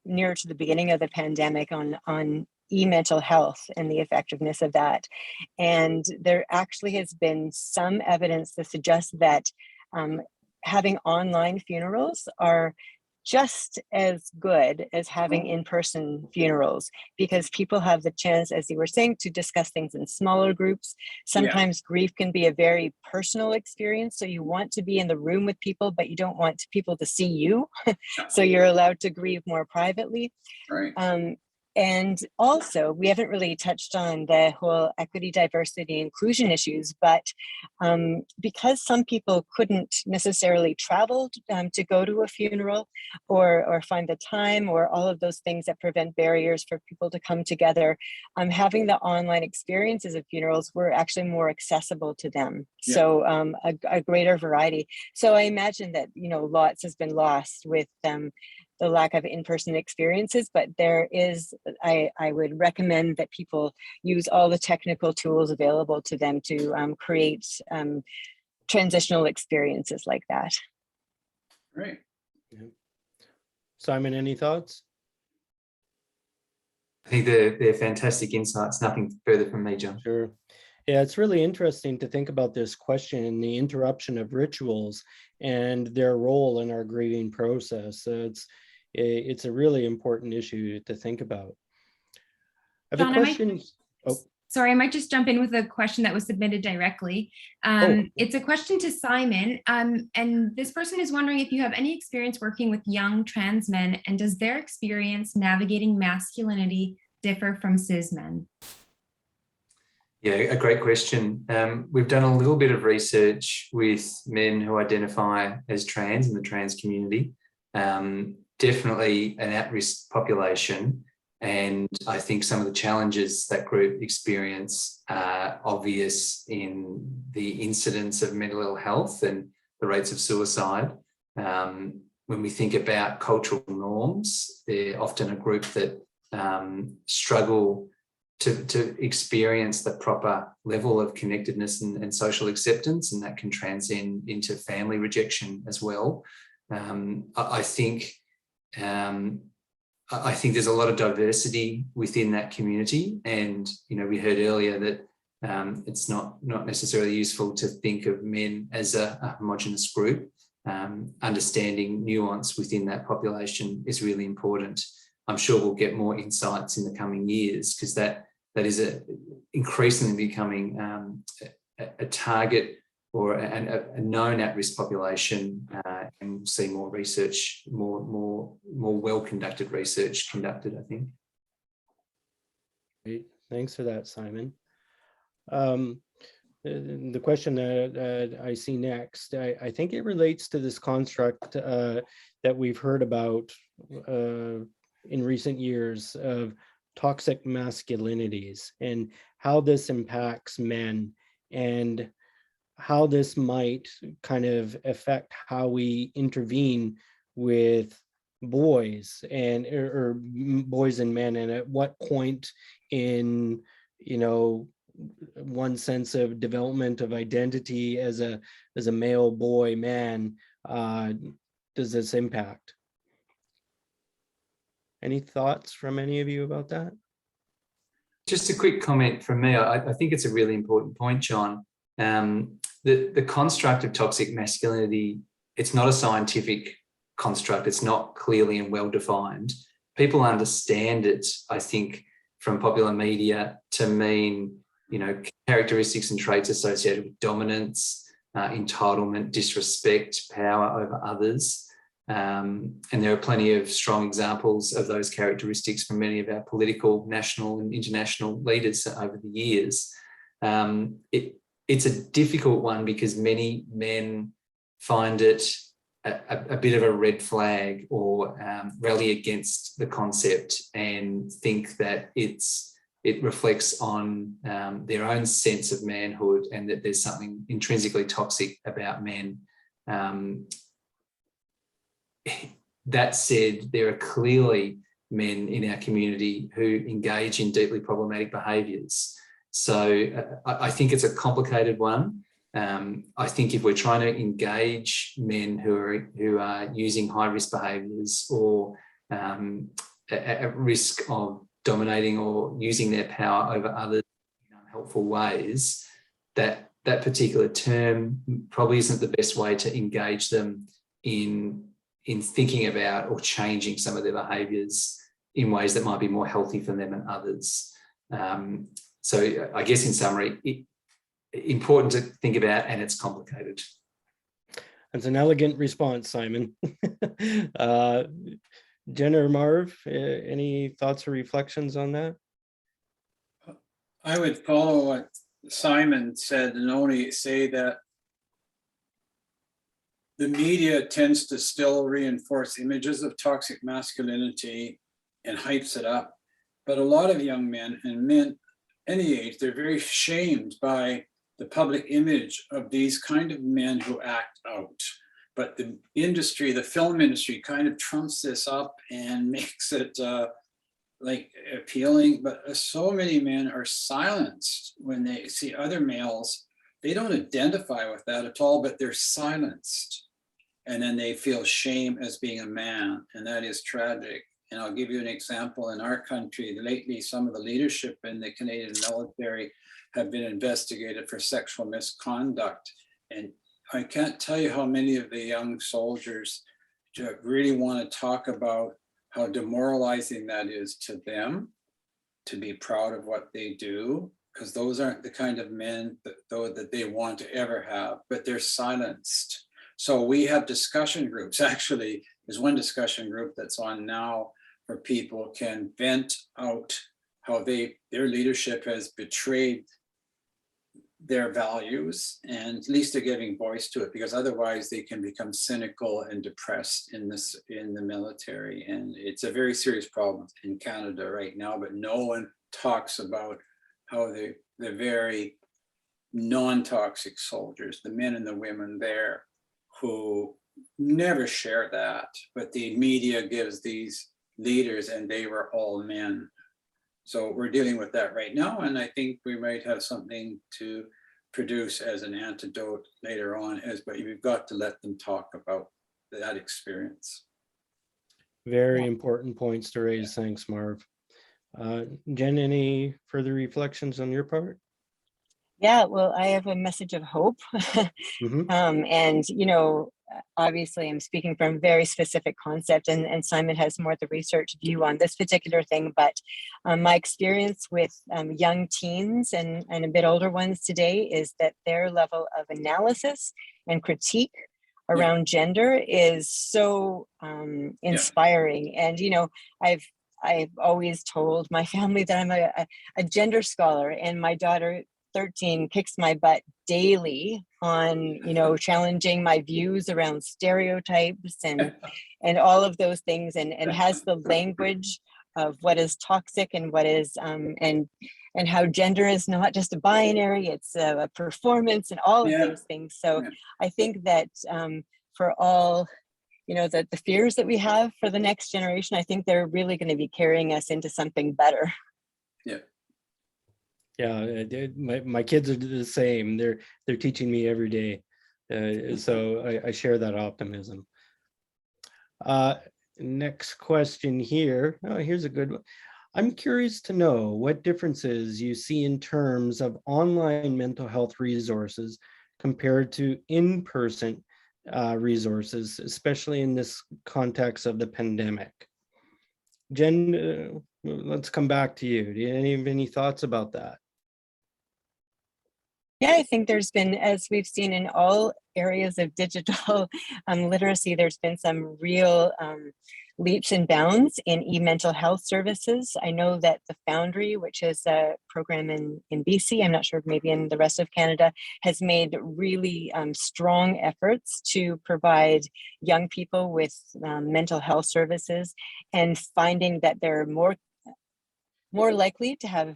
S5: near to the beginning of the pandemic on e-mental health and the effectiveness of that. And there actually has been some evidence that suggests that having online funerals are just as good as having in-person funerals, because people have the chance, as you were saying, to discuss things in smaller groups. Sometimes grief can be a very personal experience, so you want to be in the room with people, but you don't want people to see you. So you're allowed to grieve more privately.
S2: right.
S5: And also, we haven't really touched on the whole equity, diversity, inclusion issues, but because some people couldn't necessarily travel to go to a funeral or find the time, or all of those things that prevent barriers for people to come together, having the online experiences of funerals were actually more accessible to them. Yeah. So a greater variety. So I imagine that, lots has been lost with the lack of in-person experiences, but there is, I would recommend that people use all the technical tools available to them to create transitional experiences like that.
S2: Right.
S1: Yeah. Simon, any thoughts?
S4: I think they're fantastic insights. Nothing further from me, John.
S1: Sure. Yeah, it's really interesting to think about this question and the interruption of rituals and their role in our grieving process. It's a really important issue to think about. I have
S6: John,
S1: a question.
S6: Sorry, I might just jump in with a question that was submitted directly. It's a question to Simon, and this person is wondering if you have any experience working with young trans men, and does their experience navigating masculinity differ from cis men?
S4: Yeah, a great question. We've done a little bit of research with men who identify as trans in the trans community. Definitely an at-risk population. And I think some of the challenges that group experience are obvious in the incidence of mental ill health and the rates of suicide. When we think about cultural norms, they're often a group that struggle to experience the proper level of connectedness and social acceptance, and that can transcend into family rejection as well. I think there's a lot of diversity within that community, and we heard earlier that it's not necessarily useful to think of men as a homogenous group. Understanding nuance within that population is really important. I'm sure we'll get more insights in the coming years, because that is increasingly becoming a target or a known at-risk population, and we'll see more research, more well-conducted research conducted, I think.
S1: Great. Thanks for that, Simon. The question that I see next, I think it relates to this construct that we've heard about in recent years of toxic masculinities, and how this impacts men, and how this might kind of affect how we intervene with boys or boys and men, and at what point in one sense of development of identity as a male boy man does this impact? Any thoughts from any of you about that?
S4: Just a quick comment from me. I think it's a really important point, John. The construct of toxic masculinity, it's not a scientific construct. It's not clearly and well defined. People understand it, I think, from popular media to mean, characteristics and traits associated with dominance, entitlement, disrespect, power over others. And there are plenty of strong examples of those characteristics from many of our political, national and international leaders over the years. It's a difficult one because many men find it a bit of a red flag or rally against the concept and think that it reflects on their own sense of manhood and that there's something intrinsically toxic about men. That said, there are clearly men in our community who engage in deeply problematic behaviours. So I think it's a complicated one. I think if we're trying to engage men who are using high-risk behaviours or at risk of dominating or using their power over others in unhelpful ways, that particular term probably isn't the best way to engage them in thinking about or changing some of their behaviours in ways that might be more healthy for them and others. So I guess in summary, important to think about, and it's complicated.
S1: That's an elegant response, Simon. Jen or Marv, any thoughts or reflections on that?
S2: I would follow what Simon said and only say that the media tends to still reinforce images of toxic masculinity and hypes it up. But a lot of young men and men any age, they're very shamed by the public image of these kind of men who act out. But the industry, the film industry, kind of trumps this up and makes it like appealing. But so many men are silenced when they see other males. They don't identify with that at all, but they're silenced. And then they feel shame as being a man, and that is tragic. And I'll give you an example. In our country, lately, some of the leadership in the Canadian military have been investigated for sexual misconduct. And I can't tell you how many of the young soldiers really want to talk about how demoralizing that is to them, to be proud of what they do, because those aren't the kind of men that they want to ever have, but they're silenced. So we have discussion groups. Actually, there's one discussion group that's on now where people can vent out how their leadership has betrayed their values, and at least they're giving voice to it, because otherwise they can become cynical and depressed in the military. And it's a very serious problem in Canada right now, but no one talks about how the very non-toxic soldiers, the men and the women there, who never share that, but the media gives these leaders, and they were all men. So we're dealing with that right now, and I think we might have something to produce as an antidote later on, but you've got to let them talk about that experience.
S1: Very important points to raise. Thanks, Marv. Jen, any further reflections on your part?
S5: Yeah, well, I have a message of hope. And, obviously I'm speaking from a very specific concept, and Simon has more of the research view on this particular thing, but my experience with young teens and a bit older ones today is that their level of analysis and critique around gender is so inspiring. And, I've always told my family that I'm a gender scholar, and my daughter 13 kicks my butt daily on challenging my views around stereotypes and all of those things, and has the language of what is toxic and what is and how gender is not just a binary, it's a performance and all of those things. So I think that for all the fears that we have for the next generation, I think they're really going to be carrying us into something better.
S1: Yeah, my kids are the same. They're teaching me every day, so I share that optimism. Next question here. Oh, here's a good one. I'm curious to know what differences you see in terms of online mental health resources compared to in-person resources, especially in this context of the pandemic. Jen, let's come back to you. Do you have any thoughts about that?
S5: Yeah, I think there's been, as we've seen in all areas of digital literacy, there's been some real leaps and bounds in e-mental health services. I know that the Foundry, which is a program in BC, I'm not sure maybe in the rest of Canada, has made really strong efforts to provide young people with mental health services, and finding that they're more likely to have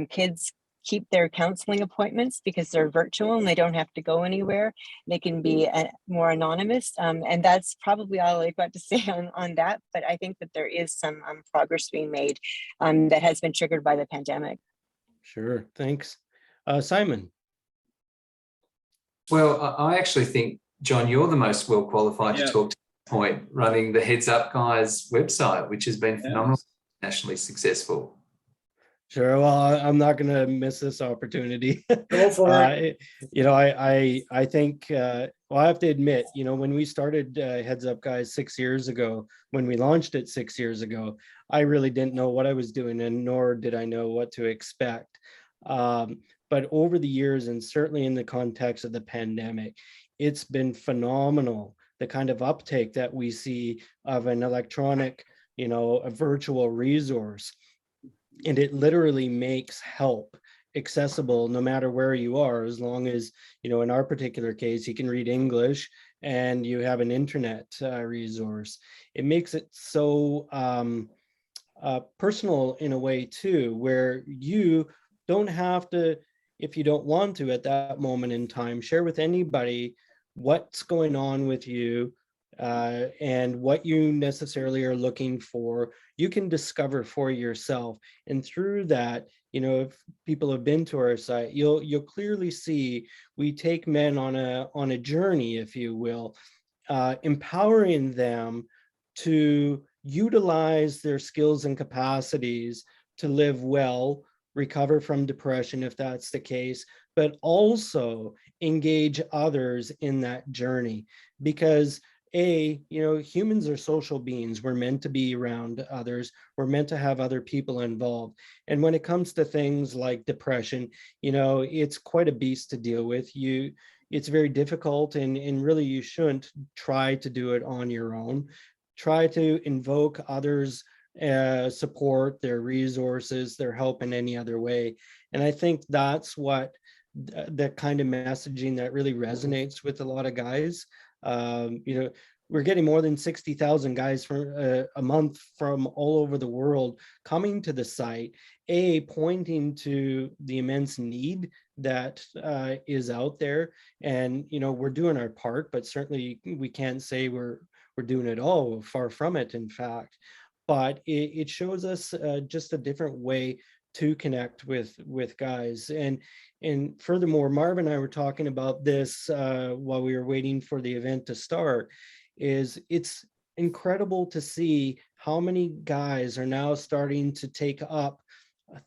S5: kids keep their counseling appointments because they're virtual and they don't have to go anywhere. They can be more anonymous. And that's probably all I've got to say on that. But I think that there is some progress being made that has been triggered by the pandemic.
S1: Sure, thanks. Simon.
S4: Well, I actually think, John, you're the most well qualified to talk to the point, running the Heads Up Guys website, which has been phenomenal, nationally successful.
S1: Sure. Well, I'm not going to miss this opportunity.
S2: Go for it.
S1: You know, I think, well, I have to admit, you know, when we started Heads Up Guys 6 years ago, when we launched it 6 years ago, I really didn't know what I was doing, and nor did I know what to expect. But over the years, and certainly in the context of the pandemic, it's been phenomenal, the kind of uptake that we see of an electronic, you know, a virtual resource. And it literally makes help accessible no matter where you are, as long as, you know, in our particular case, you can read English and you have an internet resource. It makes it so personal in a way too, where you don't have to, if you don't want to at that moment in time, share with anybody what's going on with you and what you necessarily are looking for. You can discover for yourself. And through that, you know, if people have been to our site, you'll clearly see we take men on a journey, if you will, empowering them to utilize their skills and capacities to live well, recover from depression if that's the case, but also engage others in that journey. Because you know, humans are social beings. We're meant to be around others. We're meant to have other people involved. And when it comes to things like depression, you know, it's quite a beast to deal with. It's very difficult, and really you shouldn't try to do it on your own. Try to invoke others' support, their resources, their help in any other way. And I think that's what the kind of messaging that really resonates with a lot of guys. You know, we're getting more than 60,000 guys for a month from all over the world coming to the site, pointing to the immense need that is out there. And, you know, we're doing our part, but certainly we can't say we're doing it all. Far from it, in fact. But it shows us just a different way to connect with guys. And furthermore, Marv and I were talking about this while we were waiting for the event to start, is it's incredible to see how many guys are now starting to take up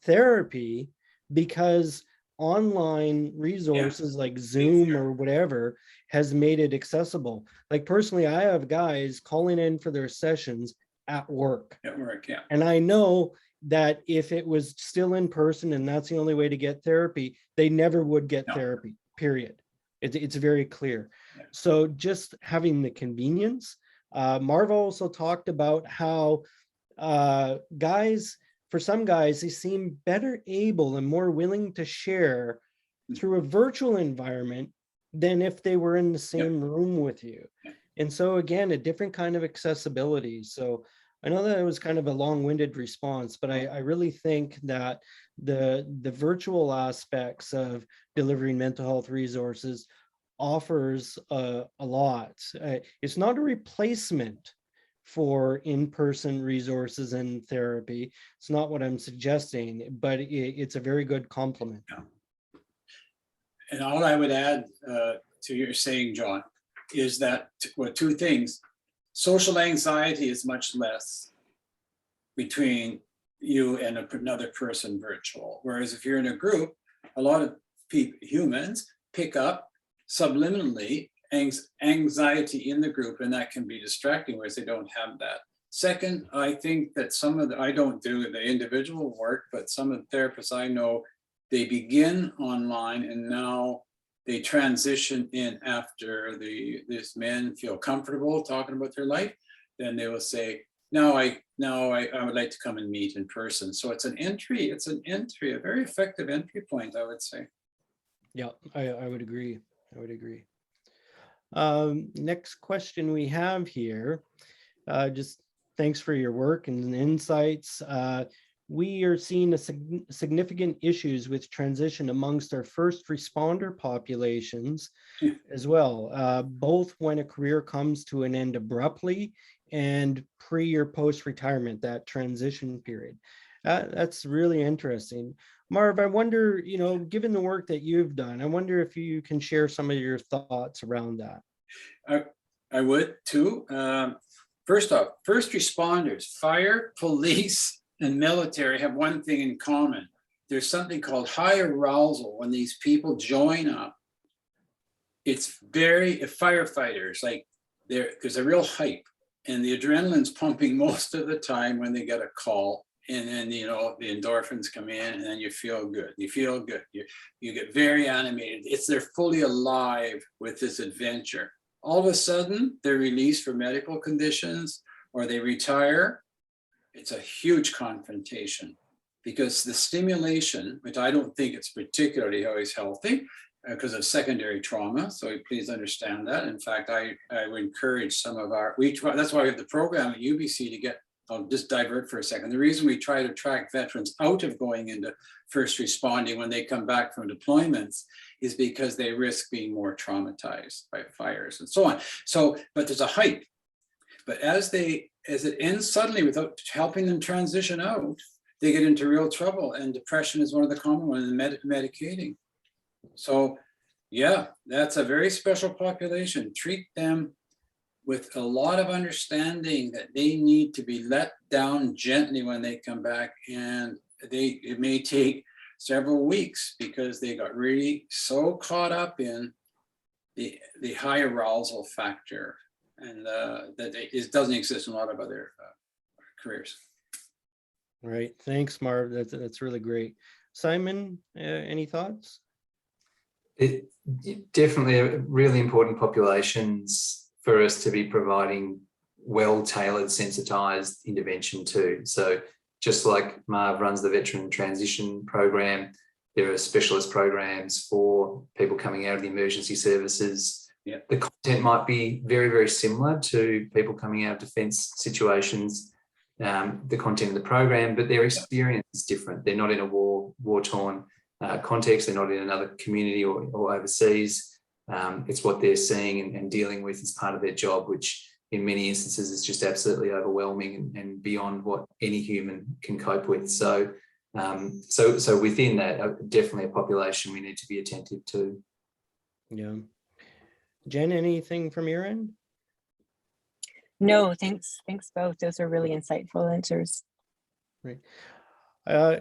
S1: therapy because online resources like Zoom or whatever has made it accessible. Like personally, I have guys calling in for their sessions at work. And I know that if it was still in person and that's the only way to get therapy, they never would get therapy, period. It's very clear. So just having the convenience. Marv also talked about how guys, for some guys, they seem better able and more willing to share through a virtual environment than if they were in the same room with you. And so again, a different kind of accessibility. So I know that it was kind of a long-winded response, but I really think that the virtual aspects of delivering mental health resources offers a lot. It's not a replacement for in-person resources and therapy. It's not what I'm suggesting, but it's a very good complement.
S2: And all I would add to your saying, John, is that, well, two things. Social anxiety is much less between you and another person virtual. Whereas if you're in a group, a lot of humans pick up subliminally anxiety in the group, and that can be distracting, whereas they don't have that. Second, I think that I don't do the individual work, but some of the therapists I know, they begin online and now they transition in after these men feel comfortable talking about their life. Then they will say, now I would like to come and meet in person. So it's an entry, a very effective entry point, I would say.
S1: Yeah, I would agree. I would agree. Next question we have here, just thanks for your work and insights. We are seeing significant issues with transition amongst our first responder populations as well, both when a career comes to an end abruptly and pre or post retirement, that transition period. That's really interesting. Marv, I wonder, given the work that you've done, I wonder if you can share some of your thoughts around that.
S2: I would too. First off, first responders, fire, police, and military have one thing in common. There's something called high arousal when these people join up. It's very, firefighters, like there's a real hype, and the adrenaline's pumping most of the time when they get a call. And then, the endorphins come in and then you feel good. You feel good. You get very animated. They're fully alive with this adventure. All of a sudden, they're released for medical conditions or they retire. It's a huge confrontation because the stimulation, which I don't think it's particularly always healthy because of secondary trauma. So please understand that. In fact, I would encourage some of that's why we have the program at UBC to get, I'll just divert for a second. The reason we try to track veterans out of going into first responding when they come back from deployments is because they risk being more traumatized by fires and so on. So, but there's a hype. But as it ends suddenly without helping them transition out, they get into real trouble. And depression is one of the common ones, and medicating. So yeah, that's a very special population. Treat them with a lot of understanding that they need to be let down gently when they come back, and it may take several weeks because they got really so caught up in the high arousal factor, and that it doesn't exist in a lot of other careers.
S1: Right. Thanks, Marv. That's really great. Simon, any thoughts?
S4: It definitely really important populations for us to be providing well-tailored, sensitized intervention to. So just like Marv runs the Veteran Transition Program, there are specialist programs for people coming out of the emergency services.
S2: Yeah.
S4: The content might be very, very similar to people coming out of defence situations, the content of the program, but their experience is different. They're not in a war-torn context. They're not in another community or overseas. It's what they're seeing and dealing with as part of their job, which in many instances is just absolutely overwhelming and beyond what any human can cope with. So within that, definitely a population we need to be attentive to.
S1: Yeah. Jen, anything from your end?
S5: No, thanks both. Those are really insightful answers.
S1: Right.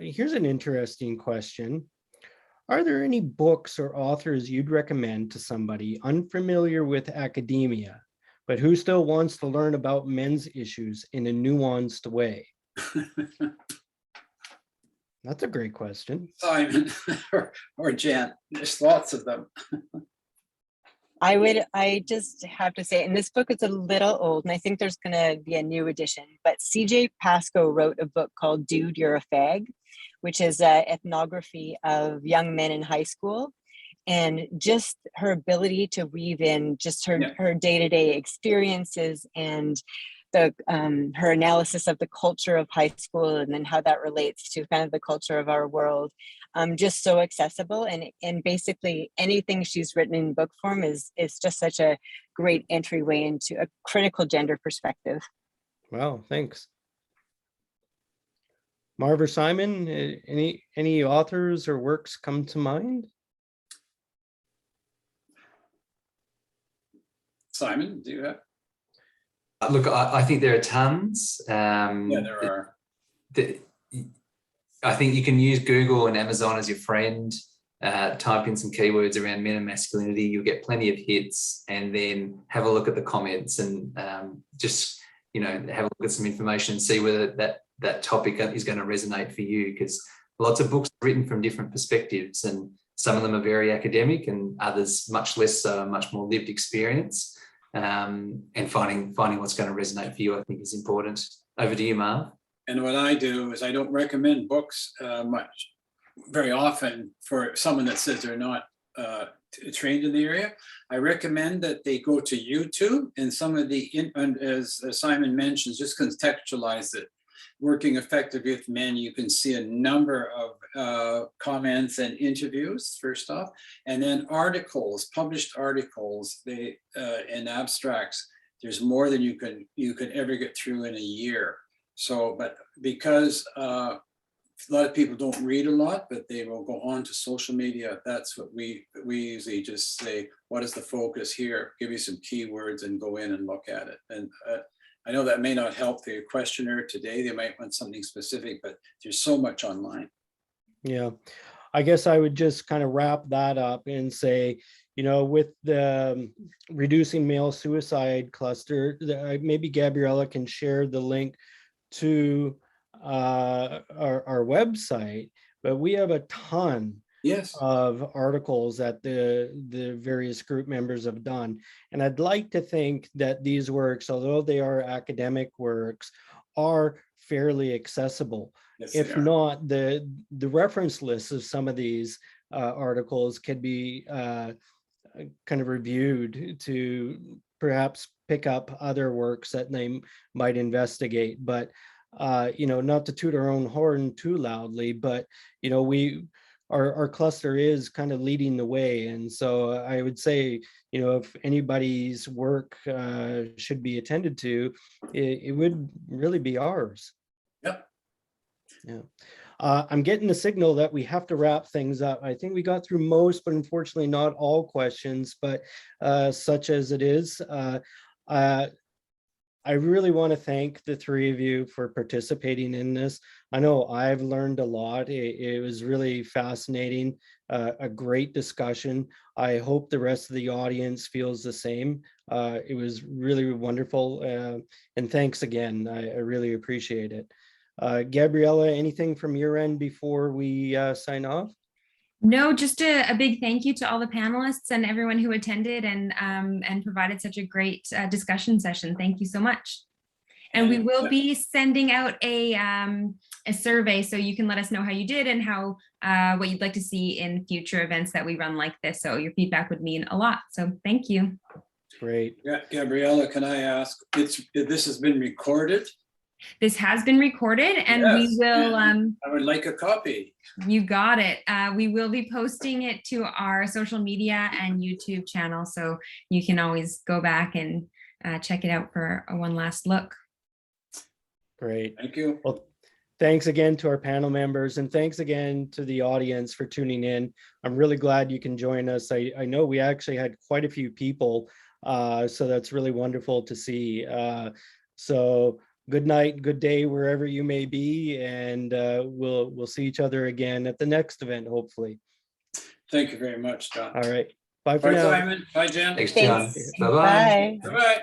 S1: Here's an interesting question. Are there any books or authors you'd recommend to somebody unfamiliar with academia, but who still wants to learn about men's issues in a nuanced way? That's a great question.
S2: Simon or Jen, there's lots of them.
S5: I just have to say, and this book is a little old, and I think there's going to be a new edition, but CJ Pascoe wrote a book called Dude, You're a Fag, which is an ethnography of young men in high school, and just her ability to weave in just her day-to-day experiences and her analysis of the culture of high school and then how that relates to kind of the culture of our world. Just so accessible, and basically anything she's written in book form is just such a great entryway into a critical gender perspective.
S1: Wow, thanks. Marv or Simon, any authors or works come to mind?
S2: Simon, do you have?
S4: Look, I think there are tons.
S2: Yeah, there are.
S4: I think you can use Google and Amazon as your friend. Type in some keywords around men and masculinity. You'll get plenty of hits, and then have a look at the comments and just have a look at some information and see whether that topic is going to resonate for you. Because lots of books written from different perspectives, and some of them are very academic and others much less so, much more lived experience. And finding what's going to resonate for you, I think, is important. Over to you, Marv.
S2: And what I do is I don't recommend books very often for someone that says they're not trained in the area. I recommend that they go to YouTube, and some of the, as Simon mentions, just contextualize it. Working Effectively with Men, you can see a number of comments and interviews, first off, and then articles, published articles, and abstracts. There's more than you can ever get through in a year. So, but because a lot of people don't read a lot, but they will go on to social media. That's what we usually just say, what is the focus here? Give you some keywords and go in and look at it. And I know that may not help the questioner today. They might want something specific, but there's so much online. Yeah.
S1: I guess I would just kind of wrap that up and say, with the reducing male suicide cluster, maybe Gabriella can share the link to our website, but we have a ton of articles that the various group members have done. And I'd like to think that these works, although they are academic works, are fairly accessible. If not, the reference lists of some of these articles could be kind of reviewed to perhaps pick up other works that they might investigate. But not to toot our own horn too loudly, but our cluster is kind of leading the way. And so I would say, if anybody's work should be attended to, it would really be ours.
S2: Yep.
S1: Yeah. I'm getting the signal that we have to wrap things up. I think we got through most, but unfortunately not all questions, but such as it is. I really want to thank the three of you for participating in this. I know I've learned a lot. It was really fascinating, a great discussion. I hope the rest of the audience feels the same. It was really wonderful. And thanks again. I really appreciate it. Gabriella, anything from your end before we sign off?
S6: No, just a big thank you to all the panelists and everyone who attended and provided such a great discussion session. Thank you so much. And we will be sending out a survey, so you can let us know how you did and how what you'd like to see in future events that we run like this. So your feedback would mean a lot. So thank you.
S1: Great.
S2: Yeah, Gabriella, can I ask? This has been recorded.
S6: This has been recorded, and we will.
S2: I would like a copy.
S6: You got it. We will be posting it to our social media and YouTube channel, so you can always go back and check it out for one last look.
S1: Great.
S2: Thank you.
S1: Well, thanks again to our panel members, and thanks again to the audience for tuning in. I'm really glad you can join us. I know we actually had quite a few people, so that's really wonderful to see. So good night, good day, wherever you may be, and we'll see each other again at the next event, hopefully.
S2: Thank you very much, John.
S1: All right. Bye for now.
S2: Bye, Simon. Bye, Jen.
S4: Thanks, John.
S5: Thanks.
S4: Bye-bye.
S2: Bye-bye.